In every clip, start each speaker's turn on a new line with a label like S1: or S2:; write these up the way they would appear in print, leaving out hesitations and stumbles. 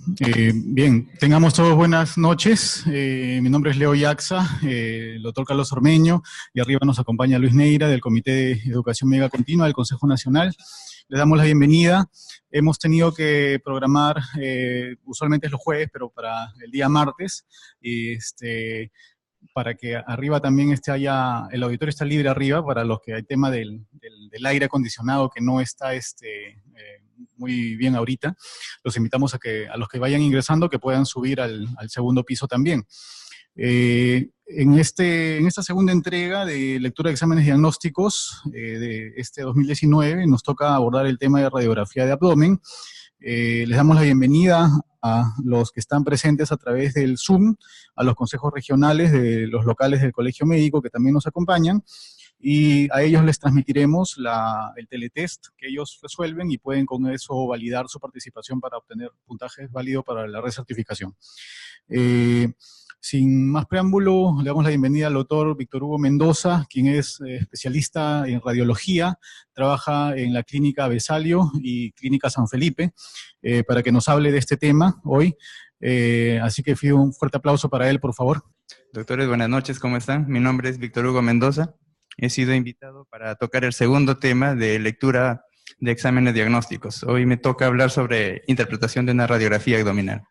S1: Bien, tengamos todos buenas noches. Mi nombre es Leo Yaxa, el doctor Carlos Ormeño, y arriba nos acompaña Luis Neira del Comité de Educación Médica Continua del Consejo Nacional. Les damos la bienvenida. Hemos tenido que programar, usualmente es los jueves, pero para el día martes, para que arriba también haya, el auditorio está libre arriba, para los que hay tema del aire acondicionado que no está muy bien ahorita. Los invitamos a los que vayan ingresando que puedan subir al segundo piso también. En esta segunda entrega de lectura de exámenes diagnósticos de este 2019 nos toca abordar el tema de radiografía de abdomen. Les damos la bienvenida a los que están presentes a través del Zoom, a los consejos regionales de los locales del Colegio Médico que también nos acompañan, y a ellos les transmitiremos el teletest que ellos resuelven y pueden con eso validar su participación para obtener puntajes válidos para la recertificación. Sin más preámbulo, le damos la bienvenida al doctor Víctor Hugo Mendoza, quien es especialista en radiología, trabaja en la Clínica Besalio y Clínica San Felipe, para que nos hable de este tema hoy. Así que pido un fuerte aplauso para él, por favor.
S2: Doctores, buenas noches, ¿cómo están? Mi nombre es Víctor Hugo Mendoza. He sido invitado para tocar el segundo tema de lectura de exámenes diagnósticos. Hoy me toca hablar sobre interpretación de una radiografía abdominal.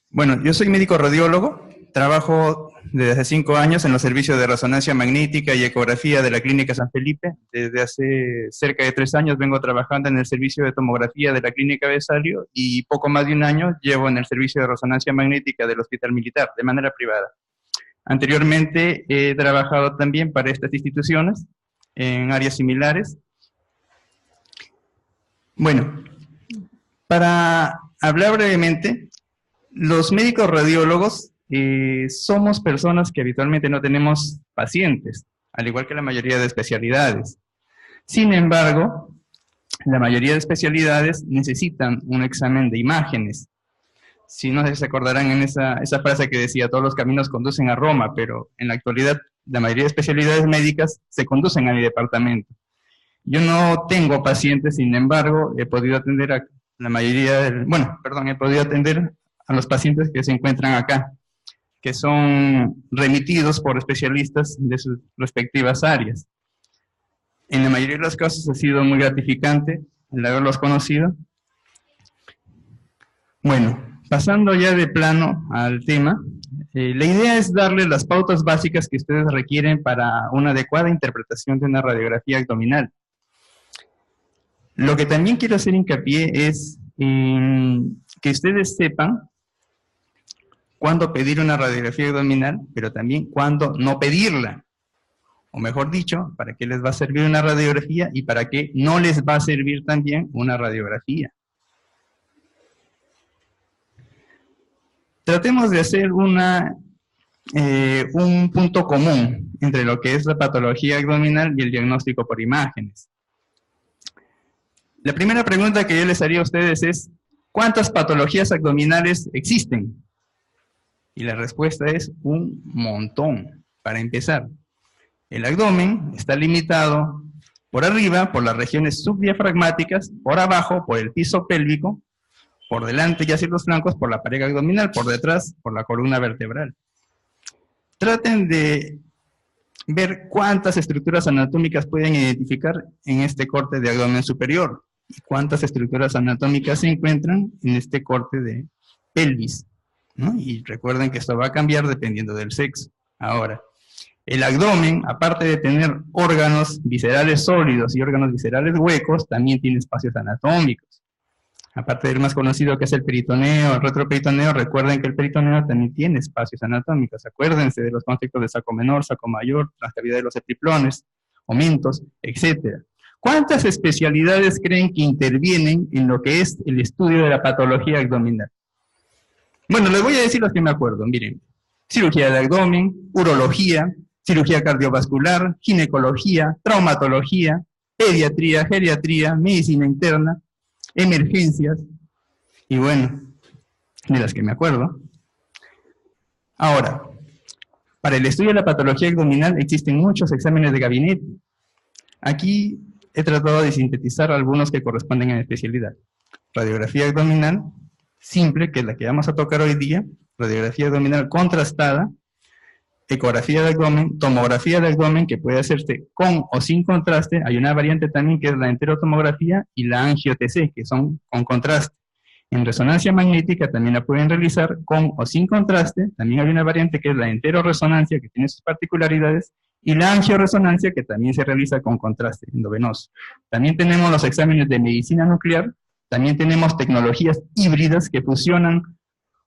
S2: Bueno, yo soy médico radiólogo, trabajo desde hace 5 años en los servicios de resonancia magnética y ecografía de la Clínica San Felipe. Desde hace cerca de 3 años vengo trabajando en el servicio de tomografía de la Clínica Besalio y poco más de 1 año llevo en el servicio de resonancia magnética del Hospital Militar, de manera privada. Anteriormente he trabajado también para estas instituciones en áreas similares. Bueno, para hablar brevemente, los médicos radiólogos somos personas que habitualmente no tenemos pacientes, al igual que la mayoría de especialidades. Sin embargo, la mayoría de especialidades necesitan un examen de imágenes. Si no sé si se acordarán en esa frase que decía, todos los caminos conducen a Roma, pero en la actualidad la mayoría de especialidades médicas se conducen a mi departamento. Yo no tengo pacientes, sin embargo, he podido atender a la mayoría he podido atender a los pacientes que se encuentran acá, que son remitidos por especialistas de sus respectivas áreas. En la mayoría de los casos ha sido muy gratificante el haberlos conocido. Bueno, pasando ya de plano al tema, la idea es darles las pautas básicas que ustedes requieren para una adecuada interpretación de una radiografía abdominal. Lo que también quiero hacer hincapié es que ustedes sepan cuándo pedir una radiografía abdominal, pero también cuándo no pedirla. O mejor dicho, para qué les va a servir una radiografía y para qué no les va a servir también una radiografía. Tratemos de hacer un punto común entre lo que es la patología abdominal y el diagnóstico por imágenes. La primera pregunta que yo les haría a ustedes es, ¿cuántas patologías abdominales existen? Y la respuesta es un montón. Para empezar, el abdomen está limitado por arriba por las regiones subdiafragmáticas, por abajo por el piso pélvico, por delante y hacia los flancos por la pared abdominal, por detrás por la columna vertebral. Traten de ver cuántas estructuras anatómicas pueden identificar en este corte de abdomen superior y cuántas estructuras anatómicas se encuentran en este corte de pelvis, ¿no? Y recuerden que esto va a cambiar dependiendo del sexo. Ahora, el abdomen, aparte de tener órganos viscerales sólidos y órganos viscerales huecos, también tiene espacios anatómicos. Aparte del más conocido que es el peritoneo, el retroperitoneo, recuerden que el peritoneo también tiene espacios anatómicos. Acuérdense de los conceptos de saco menor, saco mayor, la cavidad de los epiplones, omentos, etc. ¿Cuántas especialidades creen que intervienen en lo que es el estudio de la patología abdominal? Bueno, les voy a decir las que me acuerdo. Miren, cirugía de abdomen, urología, cirugía cardiovascular, ginecología, traumatología, pediatría, geriatría, medicina interna, emergencias, y bueno, de las que me acuerdo. Ahora, para el estudio de la patología abdominal existen muchos exámenes de gabinete. Aquí he tratado de sintetizar algunos que corresponden a la especialidad. Radiografía abdominal, simple, que es la que vamos a tocar hoy día, radiografía abdominal contrastada, ecografía de abdomen, tomografía de abdomen, que puede hacerse con o sin contraste. Hay una variante también que es la enterotomografía y la angio-TC, que son con contraste. En resonancia magnética también la pueden realizar con o sin contraste. También hay una variante que es la enteroresonancia, que tiene sus particularidades, y la angioresonancia, que también se realiza con contraste endovenoso. También tenemos los exámenes de medicina nuclear. También tenemos tecnologías híbridas que fusionan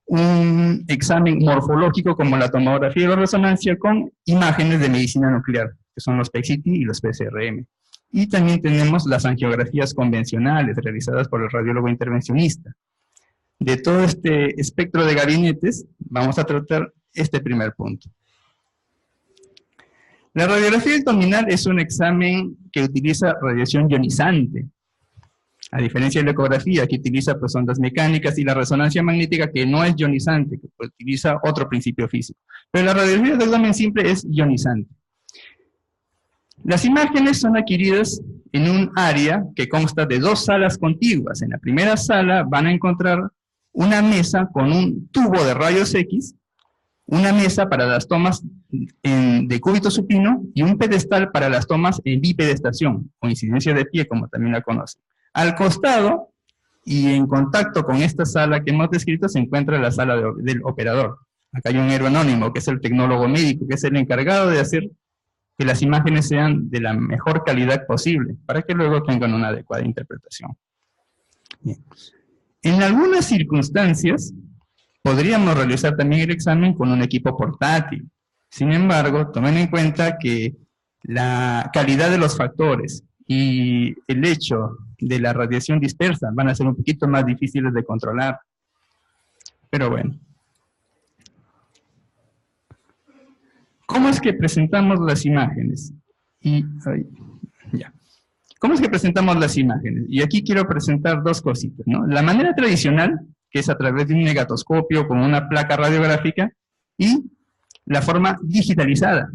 S2: un examen morfológico como la tomografía y la resonancia con imágenes de medicina nuclear, que son los PET-CT y los PCRM. Y también tenemos las angiografías convencionales realizadas por el radiólogo intervencionista. De todo este espectro de gabinetes, vamos a tratar este primer punto. La radiografía abdominal es un examen que utiliza radiación ionizante, a diferencia de la ecografía, que utiliza pues, ondas mecánicas, y la resonancia magnética, que no es ionizante, que pues, utiliza otro principio físico. Pero la radiografía del abdomen simple es ionizante. Las imágenes son adquiridas en un área que consta de 2 salas contiguas. En la primera sala van a encontrar una mesa con un tubo de rayos X, una mesa para las tomas de cúbito supino y un pedestal para las tomas en bipedestación, o incidencia de pie, como también la conocen. Al costado, y en contacto con esta sala que hemos descrito, se encuentra la sala del operador. Acá hay un héroe anónimo, que es el tecnólogo médico, que es el encargado de hacer que las imágenes sean de la mejor calidad posible, para que luego tengan una adecuada interpretación. Bien. En algunas circunstancias, podríamos realizar también el examen con un equipo portátil. Sin embargo, tomen en cuenta que la calidad de los factores y el hecho de la radiación dispersa van a ser un poquito más difíciles de controlar. Pero bueno. ¿Cómo es que presentamos las imágenes? ¿Cómo es que presentamos las imágenes? Y aquí quiero presentar 2 cositas, ¿no? La manera tradicional, que es a través de un negatoscopio con una placa radiográfica, y la forma digitalizada.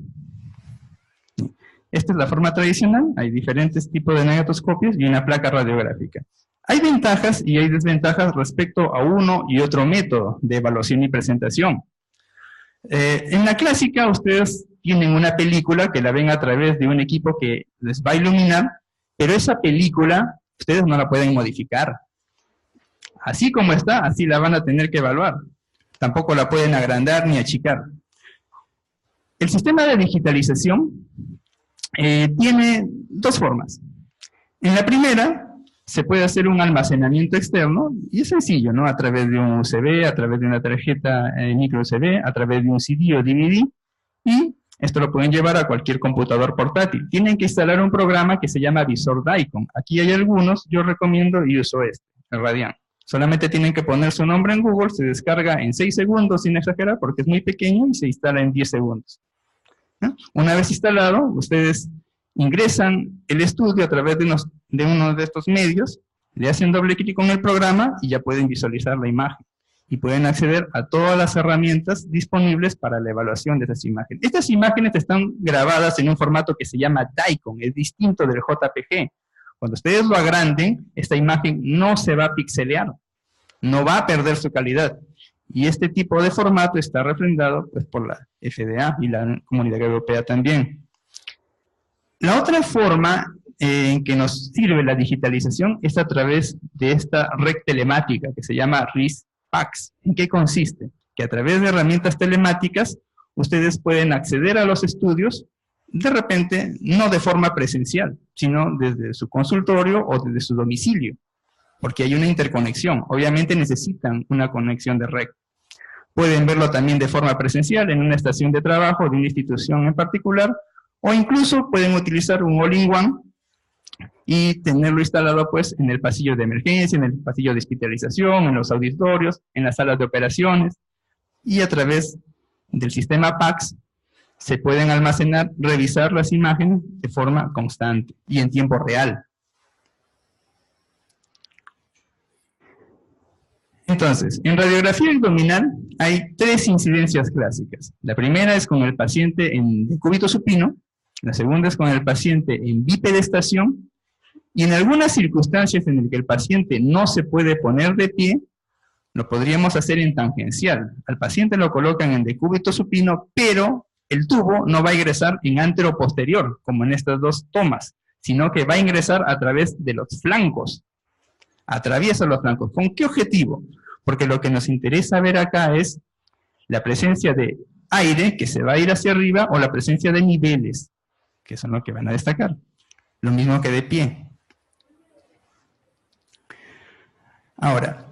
S2: Esta es la forma tradicional, hay diferentes tipos de negatoscopios y una placa radiográfica. Hay ventajas y hay desventajas respecto a uno y otro método de evaluación y presentación. En la clásica ustedes tienen una película que la ven a través de un equipo que les va a iluminar, pero esa película ustedes no la pueden modificar. Así como está, así la van a tener que evaluar. Tampoco la pueden agrandar ni achicar. El sistema de digitalización tiene 2 formas. En la primera, se puede hacer un almacenamiento externo, y es sencillo, ¿no? A través de un USB, a través de una tarjeta micro USB, a través de un CD o DVD, y esto lo pueden llevar a cualquier computador portátil. Tienen que instalar un programa que se llama Visor DICOM. Aquí hay algunos, yo recomiendo y uso este, el Radian. Solamente tienen que poner su nombre en Google, se descarga en 6 segundos, sin exagerar, porque es muy pequeño, y se instala en 10 segundos. ¿No? Una vez instalado, ustedes ingresan el estudio a través de uno de estos medios, le hacen doble clic con el programa y ya pueden visualizar la imagen. Y pueden acceder a todas las herramientas disponibles para la evaluación de esas imágenes. Estas imágenes están grabadas en un formato que se llama DICOM, es distinto del JPG. Cuando ustedes lo agranden, esta imagen no se va a pixelear, no va a perder su calidad. Y este tipo de formato está refrendado pues, por la FDA y la Comunidad Europea también. La otra forma en que nos sirve la digitalización es a través de esta red telemática que se llama RIS-PACS. ¿En qué consiste? Que a través de herramientas telemáticas ustedes pueden acceder a los estudios, de repente no de forma presencial, sino desde su consultorio o desde su domicilio, porque hay una interconexión. Obviamente necesitan una conexión de red. Pueden verlo también de forma presencial en una estación de trabajo de una institución en particular, o incluso pueden utilizar un all-in-one y tenerlo instalado pues en el pasillo de emergencia, en el pasillo de hospitalización, en los auditorios, en las salas de operaciones, y a través del sistema PACS se pueden almacenar, revisar las imágenes de forma constante y en tiempo real. Entonces, en radiografía abdominal hay 3 incidencias clásicas. La primera es con el paciente en decúbito supino, la segunda es con el paciente en bipedestación, y en algunas circunstancias en las que el paciente no se puede poner de pie, lo podríamos hacer en tangencial. Al paciente lo colocan en decúbito supino, pero el tubo no va a ingresar en antero-posterior, como en estas dos tomas, sino que va a ingresar a través de los flancos. Atraviesa los flancos. ¿Con qué objetivo? Porque lo que nos interesa ver acá es la presencia de aire que se va a ir hacia arriba o la presencia de niveles, que son los que van a destacar. Lo mismo que de pie. Ahora,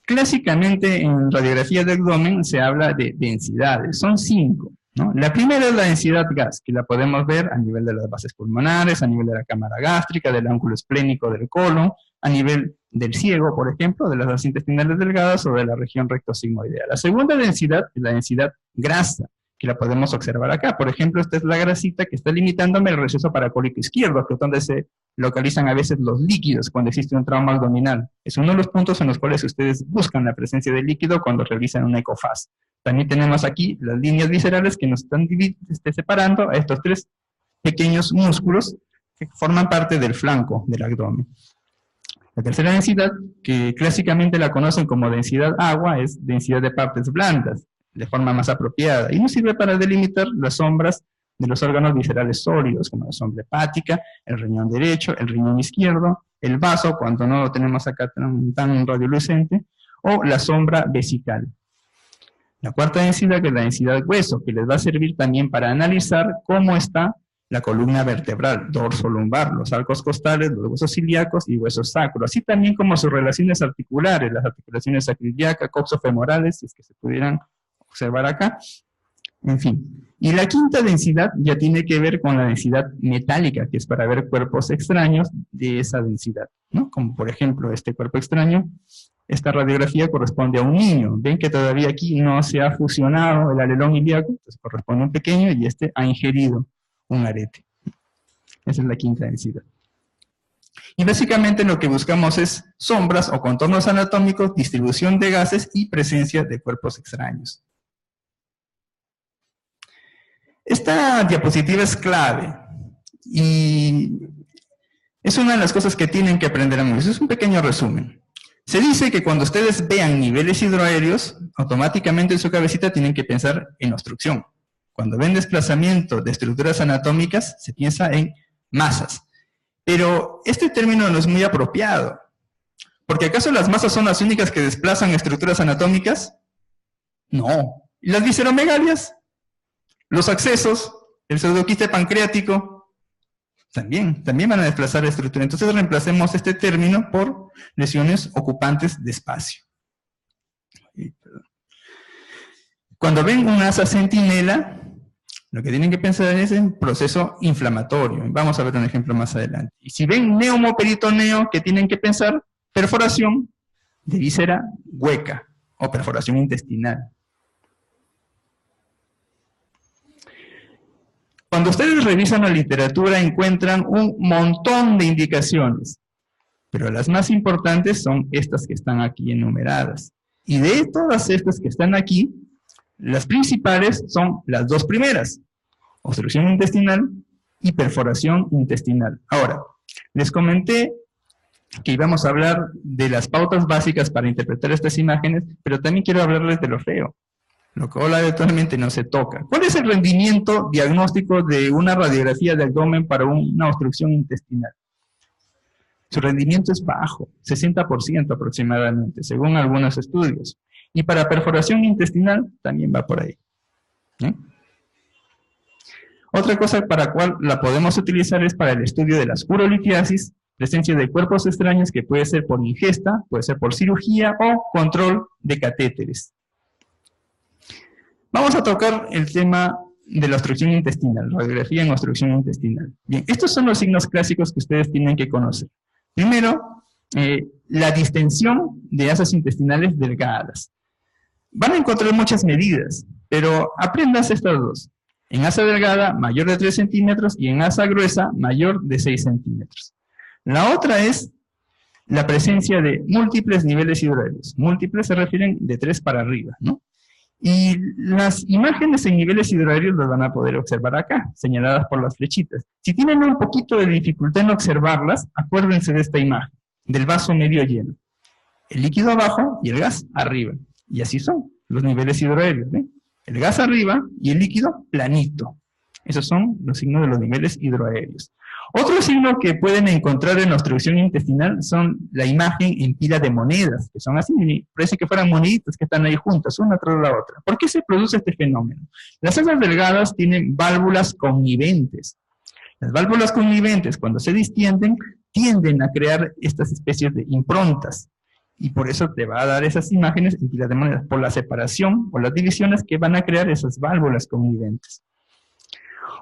S2: clásicamente en radiografía de abdomen se habla de densidades, son 5, ¿no? La primera es la densidad gas, que la podemos ver a nivel de las bases pulmonares, a nivel de la cámara gástrica, del ángulo esplénico del colon, a nivel del ciego, por ejemplo, de las vasas intestinales delgadas o de la región rectosigmoidea. La segunda densidad es la densidad grasa, que la podemos observar acá. Por ejemplo, esta es la grasita que está limitándome el receso paracólico izquierdo, que es donde se localizan a veces los líquidos cuando existe un trauma abdominal. Es uno de los puntos en los cuales ustedes buscan la presencia de líquido cuando realizan una ecofaz. También tenemos aquí las líneas viscerales que nos están separando a estos 3 pequeños músculos que forman parte del flanco del abdomen. La tercera densidad, que clásicamente la conocen como densidad agua, es densidad de partes blandas, de forma más apropiada, y nos sirve para delimitar las sombras de los órganos viscerales sólidos, como la sombra hepática, el riñón derecho, el riñón izquierdo, el vaso, cuando no lo tenemos acá tan radiolucente, o la sombra vesical. La cuarta densidad, que es la densidad hueso, que les va a servir también para analizar cómo está la columna vertebral, dorso lumbar, los arcos costales, los huesos ilíacos y huesos sacros, así también como sus relaciones articulares, las articulaciones sacroiliacas, coxofemorales, si es que se pudieran observar acá, en fin. Y la quinta densidad ya tiene que ver con la densidad metálica, que es para ver cuerpos extraños de esa densidad, ¿no? Como por ejemplo este cuerpo extraño, esta radiografía corresponde a un niño. Ven que todavía aquí no se ha fusionado el alelón ilíaco, entonces corresponde a un pequeño y este ha ingerido un arete. Esa es la quinta densidad. Y básicamente lo que buscamos es sombras o contornos anatómicos, distribución de gases y presencia de cuerpos extraños. Esta diapositiva es clave y es una de las cosas que tienen que aprender a memorizar. Es un pequeño resumen. Se dice que cuando ustedes vean niveles hidroaéreos, automáticamente en su cabecita tienen que pensar en obstrucción. Cuando ven desplazamiento de estructuras anatómicas, se piensa en masas. Pero este término no es muy apropiado. ¿Porque acaso las masas son las únicas que desplazan estructuras anatómicas? No. ¿Y las visceromegalias? Los accesos, el pseudoquiste pancreático, también van a desplazar estructura. Entonces reemplacemos este término por lesiones ocupantes de espacio. Cuando ven un asa centinela, lo que tienen que pensar es en proceso inflamatorio. Vamos a ver un ejemplo más adelante. Y si ven neumoperitoneo, ¿qué tienen que pensar? Perforación de víscera hueca o perforación intestinal. Cuando ustedes revisan la literatura encuentran un montón de indicaciones, pero las más importantes son estas que están aquí enumeradas. Y de todas estas que están aquí, las principales son las 2 primeras, obstrucción intestinal y perforación intestinal. Ahora, les comenté que íbamos a hablar de las pautas básicas para interpretar estas imágenes, pero también quiero hablarles de lo feo. Lo que habitualmente no se toca. ¿Cuál es el rendimiento diagnóstico de una radiografía de abdomen para una obstrucción intestinal? Su rendimiento es bajo, 60% aproximadamente, según algunos estudios. Y para perforación intestinal también va por ahí. Otra cosa para la cual la podemos utilizar es para el estudio de las urolitiasis, presencia de cuerpos extraños que puede ser por ingesta, puede ser por cirugía o control de catéteres. Vamos a tocar el tema de la obstrucción intestinal, radiografía en obstrucción intestinal. Bien, estos son los signos clásicos que ustedes tienen que conocer. Primero, la distensión de asas intestinales delgadas. Van a encontrar muchas medidas, pero aprendas estas 2. En asa delgada, mayor de 3 centímetros, y en asa gruesa, mayor de 6 centímetros. La otra es la presencia de múltiples niveles hidroaéreos. Múltiples se refieren de 3 para arriba, ¿no? Y las imágenes en niveles hidroaéreos las van a poder observar acá, señaladas por las flechitas. Si tienen un poquito de dificultad en observarlas, acuérdense de esta imagen, del vaso medio lleno. el líquido abajo y el gas arriba. Y así son los niveles hidroaéreos, ¿ven? El gas arriba y el líquido planito. Esos son los signos de los niveles hidroaéreos. Otro signo que pueden encontrar en la obstrucción intestinal son la imagen en pila de monedas, que son así, parece que fueran moneditas que están ahí juntas, una tras la otra. ¿Por qué se produce este fenómeno? Las células delgadas tienen válvulas conniventes. Las válvulas conniventes, cuando se distienden, tienden a crear estas especies de improntas. Y por eso te va a dar esas imágenes en pila de monedas, por la separación o las divisiones que van a crear esas válvulas conniventes.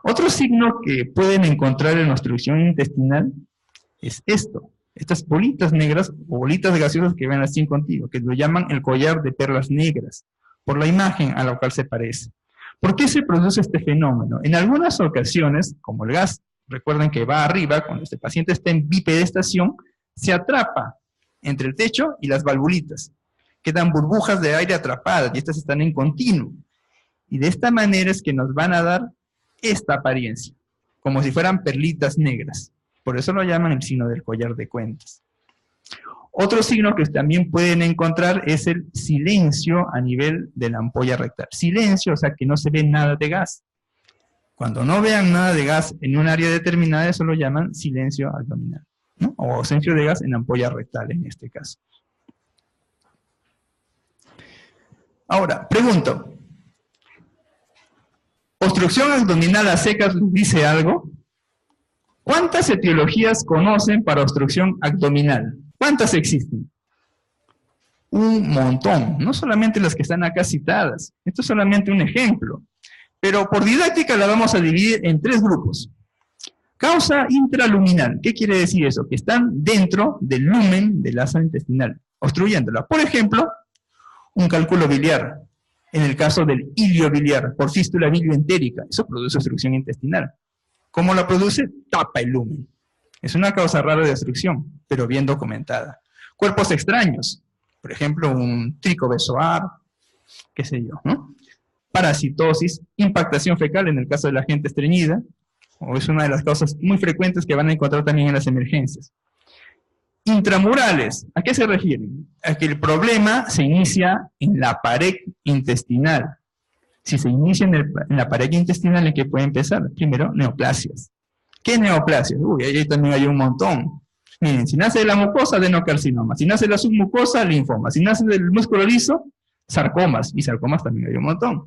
S2: Otro signo que pueden encontrar en obstrucción intestinal es esto, estas bolitas negras o bolitas gaseosas que ven así contigo, que lo llaman el collar de perlas negras, por la imagen a la cual se parece. ¿Por qué se produce este fenómeno? En algunas ocasiones, como el gas, recuerden que va arriba, cuando este paciente está en bipedestación, se atrapa entre el techo y las valvulitas. Quedan burbujas de aire atrapadas y estas están en continuo. Y de esta manera es que nos van a dar esta apariencia, como si fueran perlitas negras. Por eso lo llaman el signo del collar de cuentas. Otro signo que también pueden encontrar es el silencio a nivel de la ampolla rectal. Silencio, o sea que no se ve nada de gas. Cuando no vean nada de gas en un área determinada, eso lo llaman silencio abdominal, ¿no? O ausencia de gas en ampolla rectal en este caso. Ahora, pregunto, ¿obstrucción abdominal a secas les dice algo? ¿Cuántas etiologías conocen para obstrucción abdominal? ¿Cuántas existen? Un montón, no solamente las que están acá citadas. Esto es solamente un ejemplo. Pero por didáctica la vamos a dividir en 3 grupos. Causa intraluminal. ¿Qué quiere decir eso? Que están dentro del lumen del asa intestinal, obstruyéndola. Por ejemplo, un cálculo biliar. En el caso del ilio biliar, por fístula bilioentérica, eso produce obstrucción intestinal. ¿Cómo la produce? Tapa el lumen. Es una causa rara de obstrucción, pero bien documentada. Cuerpos extraños, por ejemplo, un tricobezoar, qué sé yo, ¿no? Parasitosis, impactación fecal en el caso de la gente estreñida, o es una de las causas muy frecuentes que van a encontrar también en las emergencias. Intramurales, ¿a qué se refieren? A que el problema se inicia en la pared intestinal. Si se inicia en la pared intestinal, ¿en qué puede empezar? Primero, neoplasias. ¿Qué neoplasias? Uy, ahí también hay un montón. Miren, si nace de la mucosa, adenocarcinoma. Si nace de la submucosa, linfoma. Si nace del músculo liso, sarcomas. Y sarcomas también hay un montón.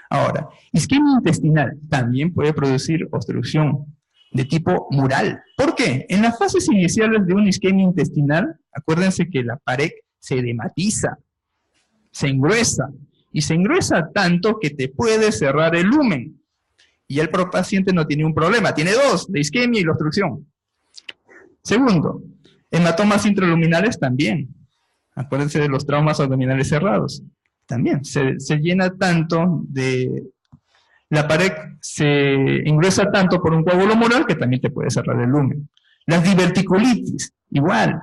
S2: Ahora, isquemia intestinal también puede producir obstrucción de tipo mural. ¿Por qué? En las fases iniciales de una isquemia intestinal, acuérdense que la pared se edematiza, se engruesa, y se engruesa tanto que te puede cerrar el lumen. Y el paciente no tiene un problema, tiene 2, la isquemia y la obstrucción. Segundo, hematomas intraluminales también. Acuérdense de los traumas abdominales cerrados. También se llena tanto de... La pared se engruesa tanto por un coágulo mural que también te puede cerrar el lumen. Las diverticulitis, igual.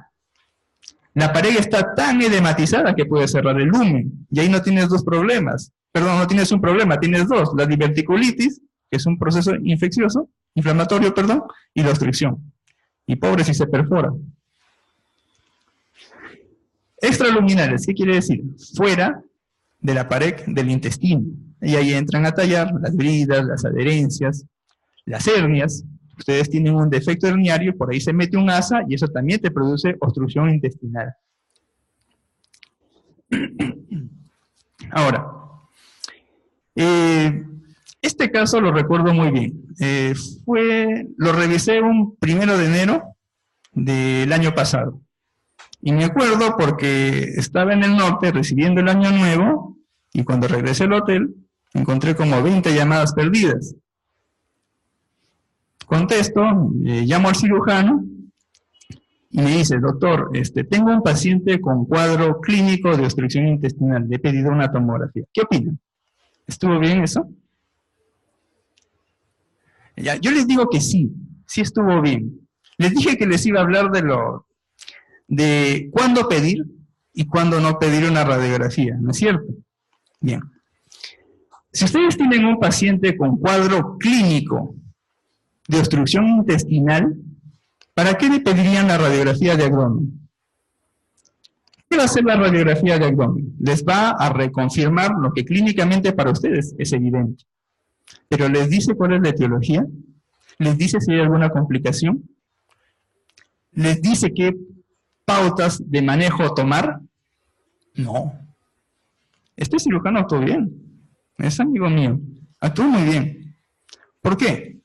S2: La pared está tan edematizada que puede cerrar el lumen. Y ahí no tienes 2 problemas. Perdón, no tienes un problema, tienes 2. La diverticulitis, que es un proceso infeccioso, inflamatorio, perdón, y la obstrucción. Y pobre si se perfora. Extraluminales, ¿qué quiere decir? Fuera de la pared del intestino. Y ahí entran a tallar las bridas, las adherencias, las hernias. Ustedes tienen un defecto herniario, por ahí se mete un asa y eso también te produce obstrucción intestinal. Ahora, este caso lo recuerdo muy bien. Lo revisé un 1 de enero del año pasado. Y me acuerdo porque estaba en el norte recibiendo el año nuevo y cuando regresé al hotel encontré como 20 llamadas perdidas. Contesto, llamo al cirujano y me dice, doctor, tengo un paciente con cuadro clínico de obstrucción intestinal, le he pedido una tomografía. ¿Qué opinan? ¿Estuvo bien eso? Ya, yo les digo que sí estuvo bien. Les dije que les iba a hablar de cuándo pedir y cuándo no pedir una radiografía, ¿no es cierto? Bien. Si ustedes tienen un paciente con cuadro clínico de obstrucción intestinal, ¿para qué le pedirían la radiografía de abdomen? ¿Qué va a hacer la radiografía de abdomen? Les va a reconfirmar lo que clínicamente para ustedes es evidente. Pero les dice cuál es la etiología, les dice si hay alguna complicación, les dice qué pautas de manejo tomar. No. Este cirujano actuó bien. Es amigo mío. Actuó muy bien. ¿Por qué?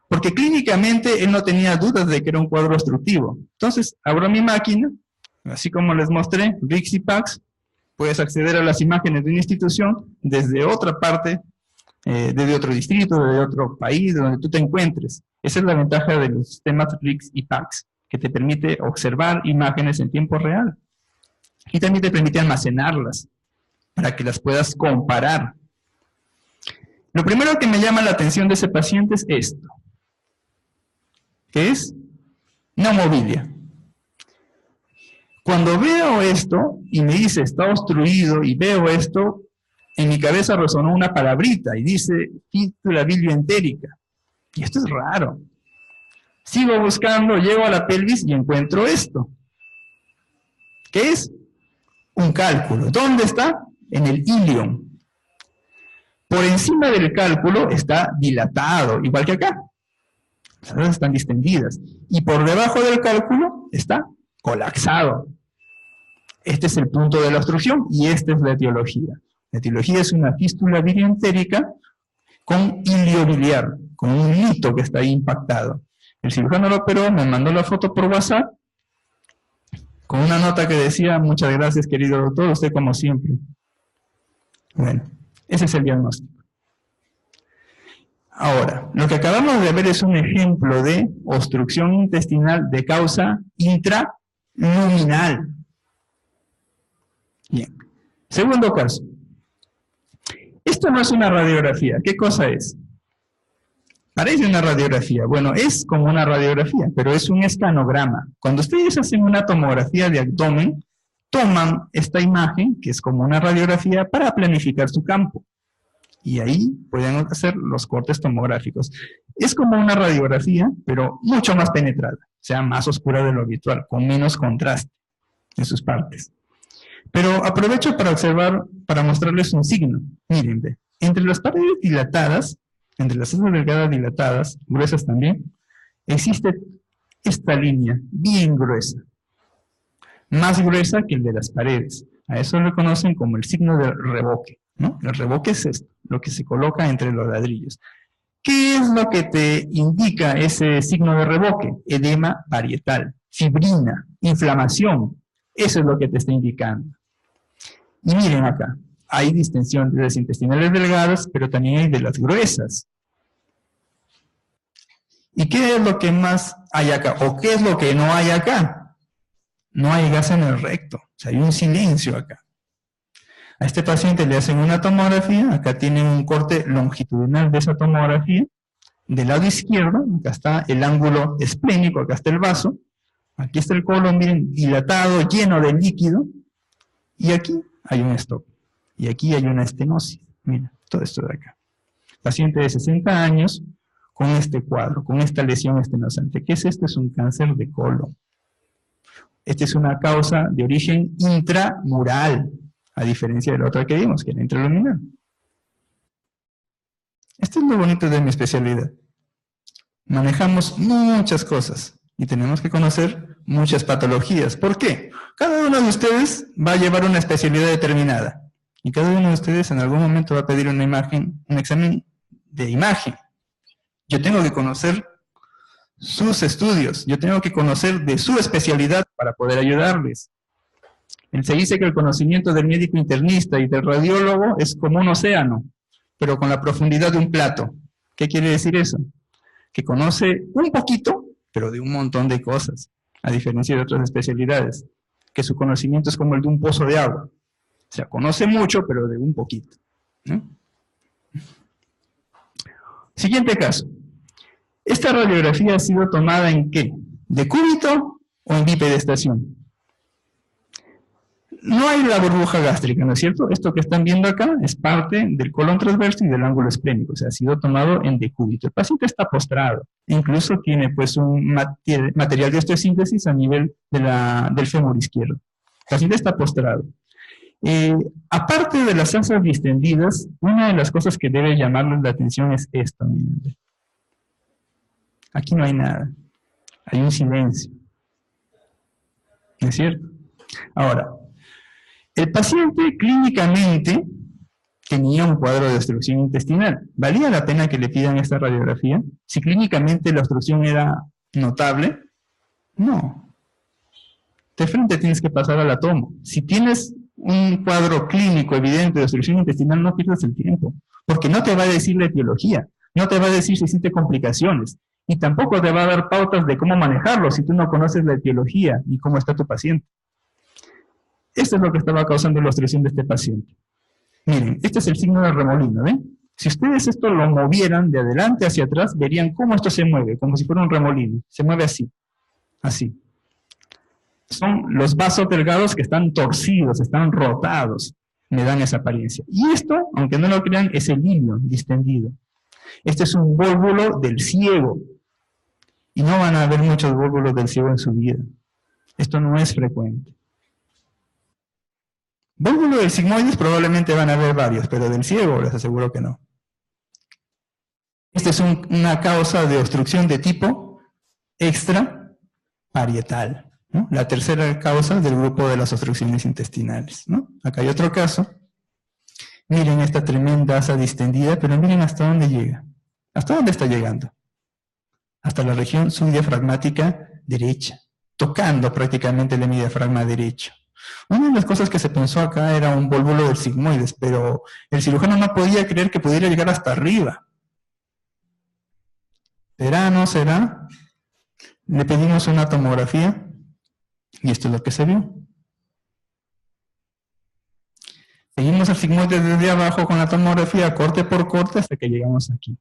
S2: Porque clínicamente él no tenía dudas de que era un cuadro obstructivo. Entonces, abro mi máquina, así como les mostré, RIX y PACS, puedes acceder a las imágenes de una institución desde otra parte, desde otro distrito, desde otro país, de donde tú te encuentres. Esa es la ventaja de los sistemas RIX y PACS, que te permite observar imágenes en tiempo real. Y también te permite almacenarlas, para que las puedas comparar. Lo primero que me llama la atención de ese paciente es esto, que es neomobilia. Cuando veo esto y me dice está obstruido y veo esto, en mi cabeza resonó una palabrita y dice fístula bilioentérica. Y esto es raro. Sigo buscando, llego a la pelvis y encuentro esto. ¿Qué es? Un cálculo. ¿Dónde está? En el ilion. Por encima del cálculo está dilatado, igual que acá. Las alas están distendidas. Y por debajo del cálculo está colapsado. Este es el punto de la obstrucción y esta es la etiología. La etiología es una fístula bilioentérica con ilio biliar, con un hito que está ahí impactado. El cirujano lo operó, me mandó la foto por WhatsApp, con una nota que decía, muchas gracias querido doctor, usted como siempre. Bueno, ese es el diagnóstico. Ahora, lo que acabamos de ver es un ejemplo de obstrucción intestinal de causa intraluminal. Bien. Segundo caso. Esto no es una radiografía. ¿Qué cosa es? Parece una radiografía. Bueno, es como una radiografía, pero es un escanograma. Cuando ustedes hacen una tomografía de abdomen, toman esta imagen, que es como una radiografía, para planificar su campo. Y ahí pueden hacer los cortes tomográficos. Es como una radiografía, pero mucho más penetrada, o sea, más oscura de lo habitual, con menos contraste en sus partes. Pero aprovecho para observar, para mostrarles un signo. Miren, ve, entre las paredes dilatadas, entre las asas delgadas dilatadas, gruesas también, existe esta línea bien gruesa, más gruesa que el de las paredes. A eso lo conocen como el signo de revoque, ¿no? El revoque es esto, lo que se coloca entre los ladrillos. ¿Qué es lo que te indica ese signo de revoque? Edema parietal, fibrina, inflamación. Eso es lo que te está indicando. Y miren acá, hay distensión de las intestinales delgadas, pero también hay de las gruesas. ¿Y qué es lo que más hay acá? ¿O qué es lo que no hay acá? No hay gas en el recto, o sea, hay un silencio acá. A este paciente le hacen una tomografía, acá tienen un corte longitudinal de esa tomografía. Del lado izquierdo, acá está el ángulo esplénico, acá está el vaso, aquí está el colon, miren, dilatado, lleno de líquido, y aquí hay un stop, y aquí hay una estenosis. Mira, todo esto de acá. Paciente de 60 años con este cuadro, con esta lesión estenosante. ¿Qué es esto? Es un cáncer de colon. Esta es una causa de origen intramural, a diferencia de la otra que vimos, que era intraluminal. Esto es lo bonito de mi especialidad. Manejamos muchas cosas y tenemos que conocer muchas patologías. ¿Por qué? Cada uno de ustedes va a llevar una especialidad determinada y cada uno de ustedes en algún momento va a pedir una imagen, un examen de imagen. Yo tengo que conocer sus estudios, yo tengo que conocer de su especialidad para poder ayudarles. Se dice que el conocimiento del médico internista y del radiólogo es como un océano, pero con la profundidad de un plato. ¿Qué quiere decir eso? Que conoce un poquito, pero de un montón de cosas, a diferencia de otras especialidades, que su conocimiento es como el de un pozo de agua. O sea, conoce mucho, pero de un poquito, ¿no? Siguiente caso. ¿Esta radiografía ha sido tomada en qué? ¿Decúbito o en bipedestación? No hay la burbuja gástrica, ¿no es cierto? Esto que están viendo acá es parte del colon transverso y del ángulo esplénico, o sea, ha sido tomado en decúbito. El paciente está postrado, incluso tiene pues un material de osteosíntesis a nivel del fémur izquierdo. paciente está postrado. Aparte de las asas distendidas, una de las cosas que debe llamarles la atención es esto. Miren. Aquí no hay nada. Hay un silencio. ¿No es cierto? Ahora, el paciente clínicamente tenía un cuadro de obstrucción intestinal. ¿Valía la pena que le pidan esta radiografía? Si clínicamente la obstrucción era notable, no. De frente tienes que pasar a la tomo. Si tienes un cuadro clínico evidente de obstrucción intestinal, no pierdas el tiempo, porque no te va a decir la etiología, no te va a decir si existen complicaciones, y tampoco te va a dar pautas de cómo manejarlo si tú no conoces la etiología y cómo está tu paciente. Esto es lo que estaba causando la obstrucción de este paciente. Miren, este es el signo del remolino, ¿ven? Si ustedes esto lo movieran de adelante hacia atrás, verían cómo esto se mueve, como si fuera un remolino. Se mueve así, así. Son los vasos delgados que están torcidos, están rotados, me dan esa apariencia. Y esto, aunque no lo crean, es el hilio distendido. Este es un vólvulo del ciego. Y no van a haber muchos vólvulos del ciego en su vida. Esto no es frecuente. Vólvulo del sigmoides probablemente van a haber varios, pero del ciego les aseguro que no. Esta es una causa de obstrucción de tipo extraparietal, ¿no? La tercera causa del grupo de las obstrucciones intestinales, ¿no? Acá hay otro caso. Miren esta tremenda asa distendida, pero miren hasta dónde llega. ¿Hasta dónde está llegando? Hasta la región subdiafragmática derecha, tocando prácticamente el hemidiafragma derecho. Una de las cosas que se pensó acá era un vólvulo del sigmoides, pero el cirujano no podía creer que pudiera llegar hasta arriba. ¿Será o no será? Le pedimos una tomografía y esto es lo que se vio. Seguimos el sigmoide desde abajo con la tomografía, corte por corte, hasta que llegamos aquí.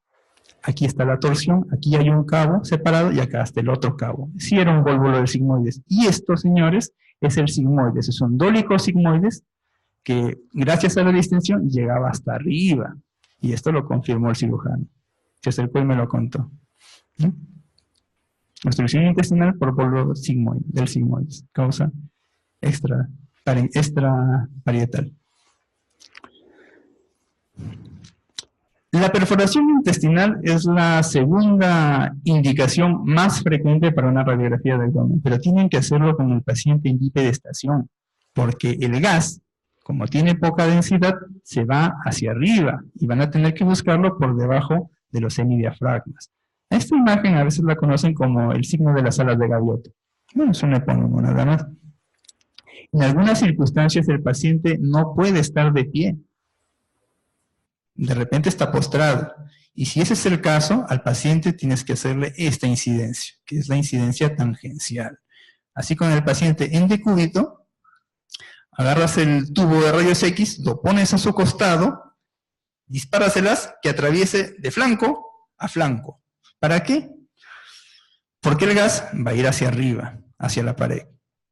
S2: Aquí está la torsión, aquí hay un cabo separado y acá está el otro cabo. Sí era un vólvulo del sigmoides. Y esto, señores, es el sigmoides. Es un dólico sigmoides que, gracias a la distensión, llegaba hasta arriba. Y esto lo confirmó el cirujano. Se acercó y me lo contó. ¿Sí? Obstrucción intestinal por vólvulo del sigmoides. Causa extraparietal. La perforación intestinal es la segunda indicación más frecuente para una radiografía de abdomen, pero tienen que hacerlo con el paciente en bipedestación, porque el gas, como tiene poca densidad, se va hacia arriba y van a tener que buscarlo por debajo de los hemidiafragmas. Esta imagen a veces la conocen como el signo de las alas de gaviota. Bueno, es un epónimo nada más. En algunas circunstancias el paciente no puede estar de pie. De repente está postrado. Y si ese es el caso, al paciente tienes que hacerle esta incidencia, que es la incidencia tangencial. Así con el paciente en decúbito, agarras el tubo de rayos X, lo pones a su costado, dispáraselas que atraviese de flanco a flanco. ¿Para qué? Porque el gas va a ir hacia arriba, hacia la pared.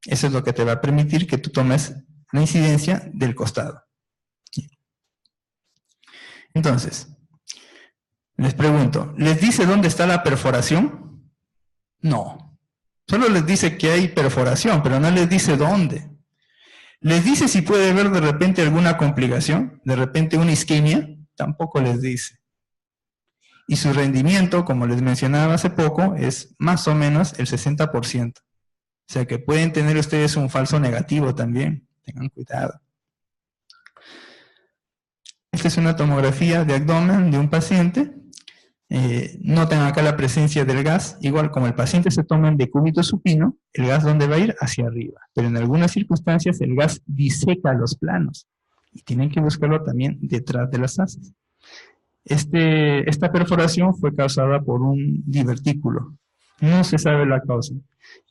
S2: Eso es lo que te va a permitir que tú tomes la incidencia del costado. Entonces, les pregunto, ¿les dice dónde está la perforación? No. Solo les dice que hay perforación, pero no les dice dónde. ¿Les dice si puede haber de repente alguna complicación? ¿De repente una isquemia? Tampoco les dice. Y su rendimiento, como les mencionaba hace poco, es más o menos el 60%. O sea que pueden tener ustedes un falso negativo también. Tengan cuidado. Esta es una tomografía de abdomen de un paciente. Noten acá la presencia del gas. Igual como el paciente se toma en decúbito supino, el gas ¿dónde va a ir? Hacia arriba. Pero en algunas circunstancias el gas diseca los planos. Y tienen que buscarlo también detrás de las asas. Esta perforación fue causada por un divertículo. No se sabe la causa.